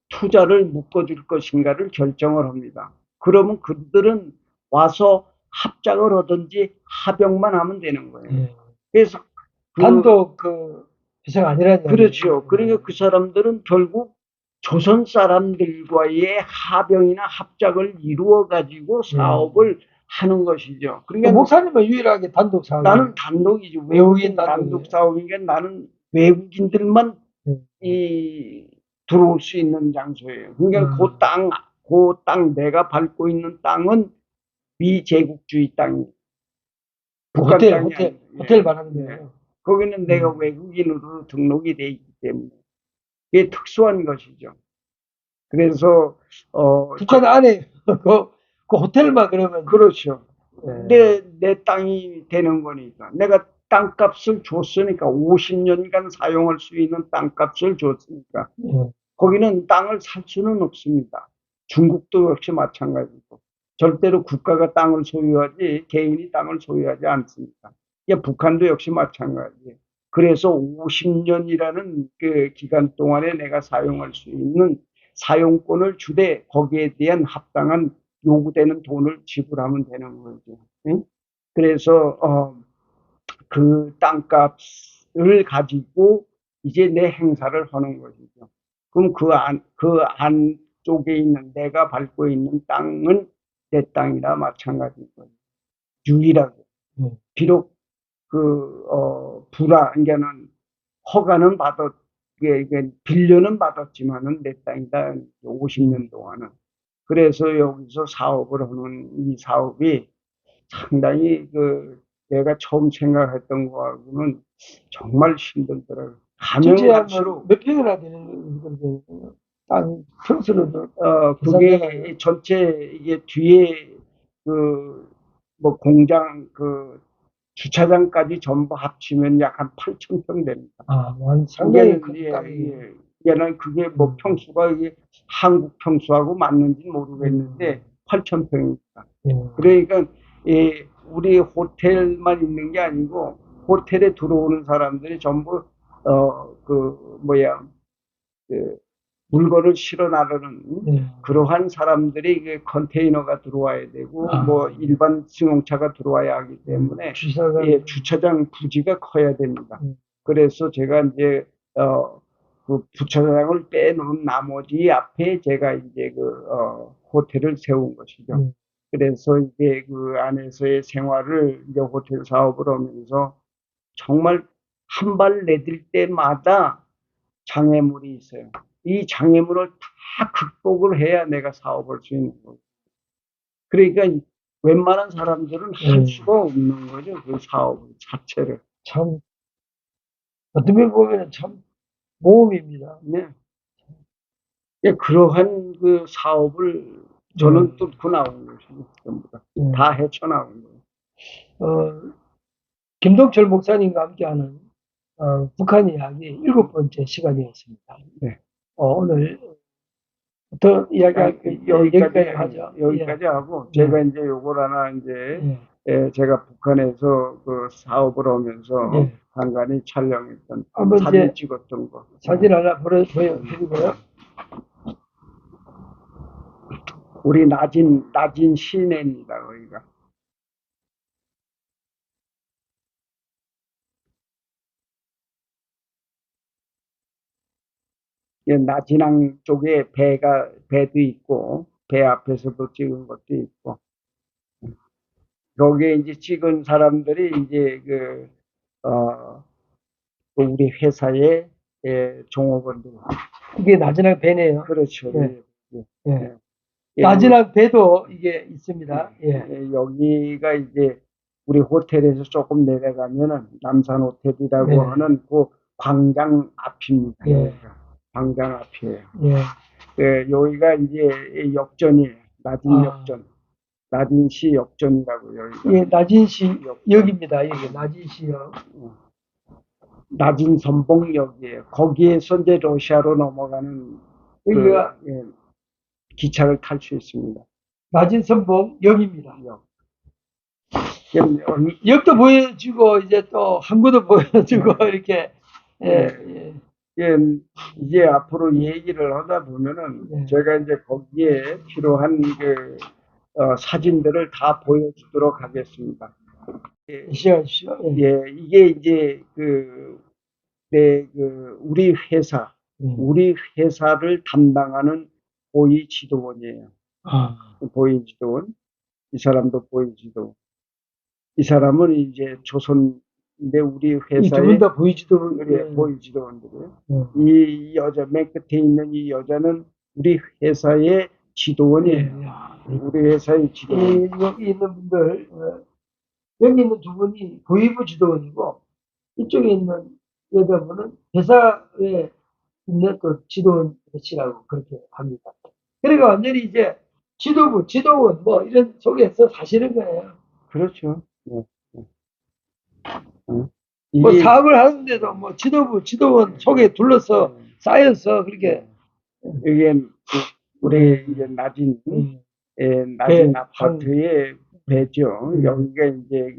[SPEAKER 2] 투자를 묶어줄 것인가를 결정을 합니다. 그러면 그들은 와서 합작을 하든지 합병만 하면 되는 거예요. 그래서
[SPEAKER 1] 단독 그 회사가 아니라는
[SPEAKER 2] 그렇죠. 그러니까 그 사람들은 결국 조선 사람들과의 합병이나 합작을 이루어 가지고 사업을 하는 것이죠. 그러니까
[SPEAKER 1] 목사님은 유일하게 단독 사업.
[SPEAKER 2] 나는 단독이죠. 외국인 단독 사업이니까 나는 외국인들만 들어올 수 있는 장소예요. 그러니까 그 땅 내가 밟고 있는 땅은 미제국주의 땅이에요. 북한 땅이 아니에요.
[SPEAKER 1] 호텔 말하는 거예요.
[SPEAKER 2] 거기는 내가 외국인으로 등록이 돼 있기 때문에 이게 특수한 것이죠. 그래서
[SPEAKER 1] 북한 안에 그 호텔만 그러면
[SPEAKER 2] 그렇죠. 내 땅이 되는 거니까 내가 땅값을 줬으니까 50년간 사용할 수 있는 땅값을 줬으니까 거기는 땅을 살 수는 없습니다. 중국도 역시 마찬가지고 절대로 국가가 땅을 소유하지 개인이 땅을 소유하지 않습니다. 예, 북한도 역시 마찬가지예요. 그래서 50년이라는 그 기간 동안에 내가 사용할 수 있는 사용권을 주되 거기에 대한 합당한 요구되는 돈을 지불하면 되는 거죠. 응? 그래서 그 땅값을 가지고 이제 내 행사를 하는 것이죠. 그럼 그 안쪽에 있는 내가 밟고 있는 땅은 내 땅이나 마찬가지인 거예요. 유일하게. 비록 그러니까는 허가는 이게 빌려는 받았지만은 내 땅이다. 50년 동안은. 그래서 여기서 사업을 하는 이 사업이 상당히 내가 처음 생각했던 거하고는 정말 힘들더라고요. 가면
[SPEAKER 1] 전체 한
[SPEAKER 2] 갈수록
[SPEAKER 1] 몇 평이나 되는 건데, 땅 평수로도
[SPEAKER 2] 그게 전체 이게 뒤에 뭐 공장 주차장까지 전부 합치면 약 한 8,000평 됩니다.
[SPEAKER 1] 상당히 큰
[SPEAKER 2] 예,
[SPEAKER 1] 땅이에요.
[SPEAKER 2] 예. 얘는 그게 뭐 평수가 이게 한국 평수하고 맞는지 모르겠는데 8,000평입니다. 그러니까 우리 호텔만 있는 게 아니고 호텔에 들어오는 사람들이 전부 물건을 실어 나르는 그러한 사람들이 이게 컨테이너가 들어와야 되고 뭐 일반 승용차가 들어와야 하기 때문에 예, 주차장 부지가 커야 됩니다. 그래서 제가 이제 그 주차장을 빼놓은 나머지 앞에 제가 이제 호텔을 세운 것이죠. 그래서 이제 그 안에서의 생활을 이제 호텔 사업을 하면서 정말 한 발 내딜 때마다 장애물이 있어요. 이 장애물을 다 극복을 해야 내가 사업할 수 있는 거예요. 그러니까 웬만한 사람들은 할 수가 없는 거죠. 그 사업 자체를.
[SPEAKER 1] 참, 어떤 면 보면 참 모험입니다.
[SPEAKER 2] 네. 예, 그러한 그 사업을 저는 뚫고 나온 것이죠. 전부 다 헤쳐나온 거예요.
[SPEAKER 1] 김동철 목사님과 함께하는 북한 이야기 7번째 시간이었습니다.
[SPEAKER 2] 네.
[SPEAKER 1] 오늘 더 이야기할 여기까지 하죠.
[SPEAKER 2] 여기까지 하고 제가 이제 요걸 하나 이제 제가 북한에서 그 사업을 하면서 간간히 촬영했던 사진 찍었던 거.
[SPEAKER 1] 사진 하나 보여드리고요.
[SPEAKER 2] 우리 나진 시내입니다. 거기가. 나진항 쪽에 배도 있고, 배 앞에서도 찍은 것도 있고, 거기에 이제 찍은 사람들이 이제 우리 회사의 종업원들.
[SPEAKER 1] 이게 나진항 배네요.
[SPEAKER 2] 그렇죠.
[SPEAKER 1] 나진항 배도 이게 있습니다.
[SPEAKER 2] 여기가 이제 우리 호텔에서 조금 내려가면은 남산 호텔이라고 하는 그 광장 앞입니다. 광장 앞이에요. 여기가 이제 역전이에요. 나진 역전. 나진시 역전이라고 여기가. 나진시
[SPEAKER 1] 역입니다. 여기 나진시역.
[SPEAKER 2] 나진선봉역이에요. 거기에서 이제 러시아로 넘어가는
[SPEAKER 1] 여기가
[SPEAKER 2] 기차를 탈 수 있습니다.
[SPEAKER 1] 나진선봉역입니다. 역도 보여주고 이제 또 항구도 보여주고 이렇게
[SPEAKER 2] 이제 앞으로 얘기를 하다 보면은 제가 이제 거기에 필요한 사진들을 다 보여주도록 하겠습니다.
[SPEAKER 1] 시작하십시오.
[SPEAKER 2] 이게 이제 우리 회사를 담당하는 보위 지도원이에요. 보위 지도원. 이 사람도 보위 지도원. 이 사람은 이제 조선인데 우리 회사에
[SPEAKER 1] 두 분 다 보위 지도원.
[SPEAKER 2] 보위 지도원들이에요. 이 여자 맨 끝에 있는 이 여자는 우리 회사의 지도원이에요. 우리 회사의 지도원.
[SPEAKER 1] 여기 있는 분들 여기 있는 두 분이 보위부 지도원이고 이쪽에 있는 여자분은 회사에 있는 또 지도원 배치라고 그렇게 합니다. 그러니까 완전히 이제 지도부, 지도원 뭐 이런 속에서 사시는 거예요.
[SPEAKER 2] 그렇죠.
[SPEAKER 1] 뭐 사업을 하는데도 뭐 지도부, 지도원 속에 둘러서 쌓여서 그렇게
[SPEAKER 2] 이게 우리 이제 나진 낮은
[SPEAKER 1] 배,
[SPEAKER 2] 아파트의 배죠.
[SPEAKER 1] 음.
[SPEAKER 2] 여기가 이제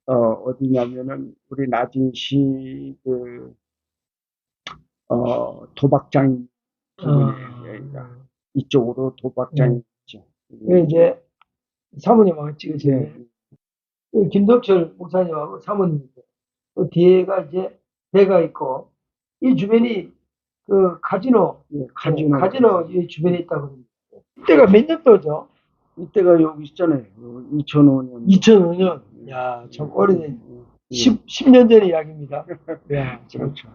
[SPEAKER 2] 어디냐면은 우리 나진시 도박장 부근이에요. 여기가 이쪽으로 도박장이 있죠.
[SPEAKER 1] 그 이제 사모님하고 찍으세요.
[SPEAKER 2] 예,
[SPEAKER 1] 김덕철 목사님하고 사모님인데, 그 뒤에가 이제 배가 있고, 이 주변이 그 카지노 이 주변에 있다고 합니다. 이때가 몇 년도죠?
[SPEAKER 2] 이때가 여기 있잖아요. 2005년.
[SPEAKER 1] 2005년. 야, 참 오래된, 10년 전의 이야기입니다. 야, 참.
[SPEAKER 2] 그렇죠.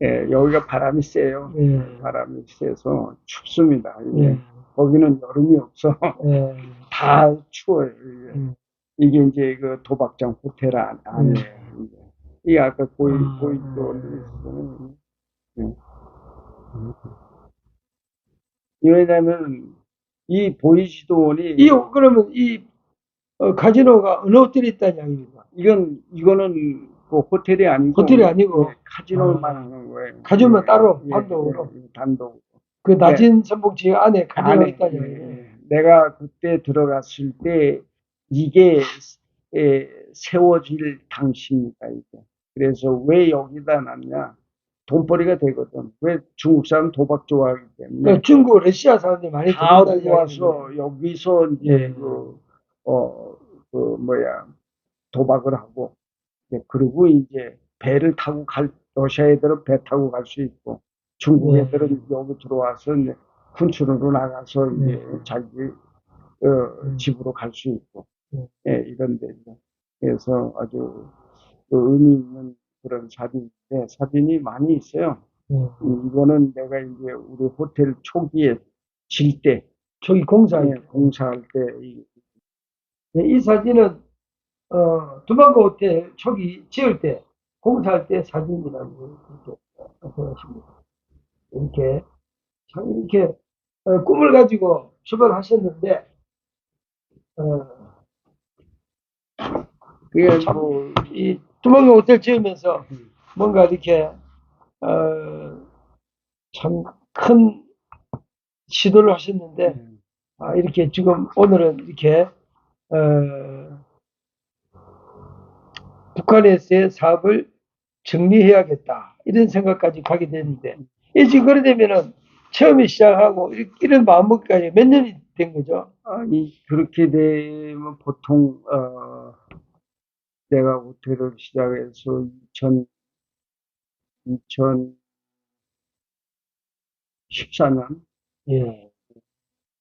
[SPEAKER 2] 여기가 바람이 세요.
[SPEAKER 1] 예.
[SPEAKER 2] 바람이 세서 춥습니다. 이게
[SPEAKER 1] 예.
[SPEAKER 2] 거기는 여름이 없어.
[SPEAKER 1] 예.
[SPEAKER 2] 다 추워요. 이게.
[SPEAKER 1] 음.
[SPEAKER 2] 이게 이제 그 도박장 호텔 안에 이 아까 보이던 왜냐면 이 보이시도원이
[SPEAKER 1] 그러면 카지노가 어느 호텔에 있다는 이야기입니까?
[SPEAKER 2] 이거는 그 호텔이 아니고
[SPEAKER 1] 호텔이 아니고
[SPEAKER 2] 카지노만 하는 거예요.
[SPEAKER 1] 카지노만 따로
[SPEAKER 2] 예,
[SPEAKER 1] 단독으로.
[SPEAKER 2] 단독.
[SPEAKER 1] 그 낮은 선봉지 안에 카지노가
[SPEAKER 2] 안에,
[SPEAKER 1] 있다는 이야기예요.
[SPEAKER 2] 내가 그때 들어갔을 때 이게 세워질 당시입니다. 이게. 그래서 왜 여기다 놨냐? 돈벌이가 되거든. 왜 중국 사람 도박 좋아하기 때문에.
[SPEAKER 1] 그러니까 중국, 러시아 사람들이 많이
[SPEAKER 2] 다
[SPEAKER 1] 들어온다는
[SPEAKER 2] 와서 여기서 이제
[SPEAKER 1] 예.
[SPEAKER 2] 도박을 하고, 그리고 이제 배를 타고 러시아 애들은 배 타고 갈 수 있고, 중국
[SPEAKER 1] 네.
[SPEAKER 2] 애들은 여기 들어와서 이제 군출으로 나가서 이제 자기 집으로 갈 수 있고, 이런 데죠. 그래서 아주 의미 있는 그런 사진이 많이 있어요. 이거는 내가 이제 우리 호텔 초기에
[SPEAKER 1] 초기 공사할
[SPEAKER 2] 때,
[SPEAKER 1] 이 사진은 두만고 호텔 초기 지을 때 공사할 때 사진이라고 그렇게 생각하십니다. 이렇게 참 이렇게 꿈을 가지고 출발하셨는데
[SPEAKER 2] 그게
[SPEAKER 1] 이 두만고 호텔 지으면서 뭔가 이렇게 참 큰 시도를 하셨는데 이렇게 지금 오늘은 이렇게 북한에서의 사업을 정리해야겠다 이런 생각까지 가게 되는데 지금 그래 되면은 처음에 시작하고 이런 마음먹기까지 몇 년이 된 거죠?
[SPEAKER 2] 그렇게 되면 보통 내가 호텔을 시작해서 2014년,
[SPEAKER 1] 예,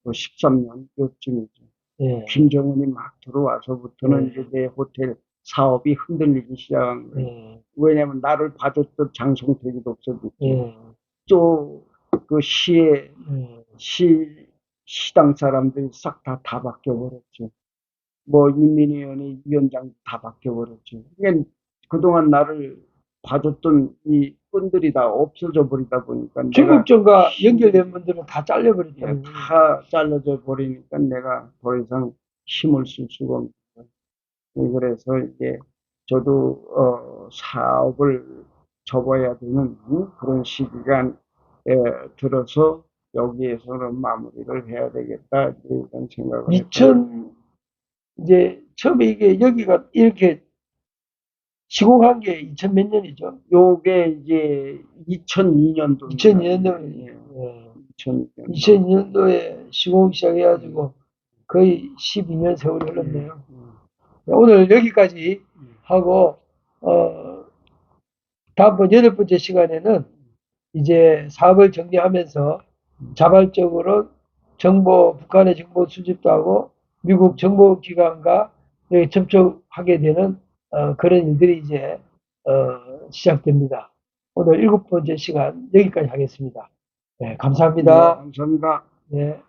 [SPEAKER 2] 13년 요쯤이죠.
[SPEAKER 1] 예,
[SPEAKER 2] 김정은이 막 들어와서부터는 이제 내 호텔 사업이 흔들리기 시작한 거예요. 왜냐면 나를 봐줬던 장성택이도 없어졌고, 또 그 시당 사람들이 싹 다 바뀌어버렸죠. 뭐 인민위원회 위원장 다 바뀌어버렸죠. 그러니까 그동안 나를 봐줬던 이 꾼들이 다 없어져 버리다 보니까
[SPEAKER 1] 중국전과 연결된 분들은 다 잘려버렸다는 거예요.
[SPEAKER 2] 다 잘라져 버리니까 내가 더 이상 힘을 쓸 수가 없는 거예요. 그래서 이제 저도 사업을 접어야 되는 그런 시기가 들어서 여기에서는 마무리를 해야 되겠다 이런 생각을 했어요.
[SPEAKER 1] 이제 처음에 이게 여기가 이렇게 시공한 게 2000 몇 년이죠?
[SPEAKER 2] 요게 이제 2002년도.
[SPEAKER 1] 2002년도에 시공 시작해가지고 거의 12년 세월이 흘렀네요. 오늘 여기까지 하고, 다음번 8번째 시간에는 이제 사업을 정리하면서 자발적으로 북한의 정보 수집도 하고 미국 정보기관과 접촉하게 되는 그런 일들이 이제 시작됩니다. 오늘 7번째 시간 여기까지 하겠습니다. 네, 감사합니다.
[SPEAKER 2] 감사합니다.
[SPEAKER 1] 네.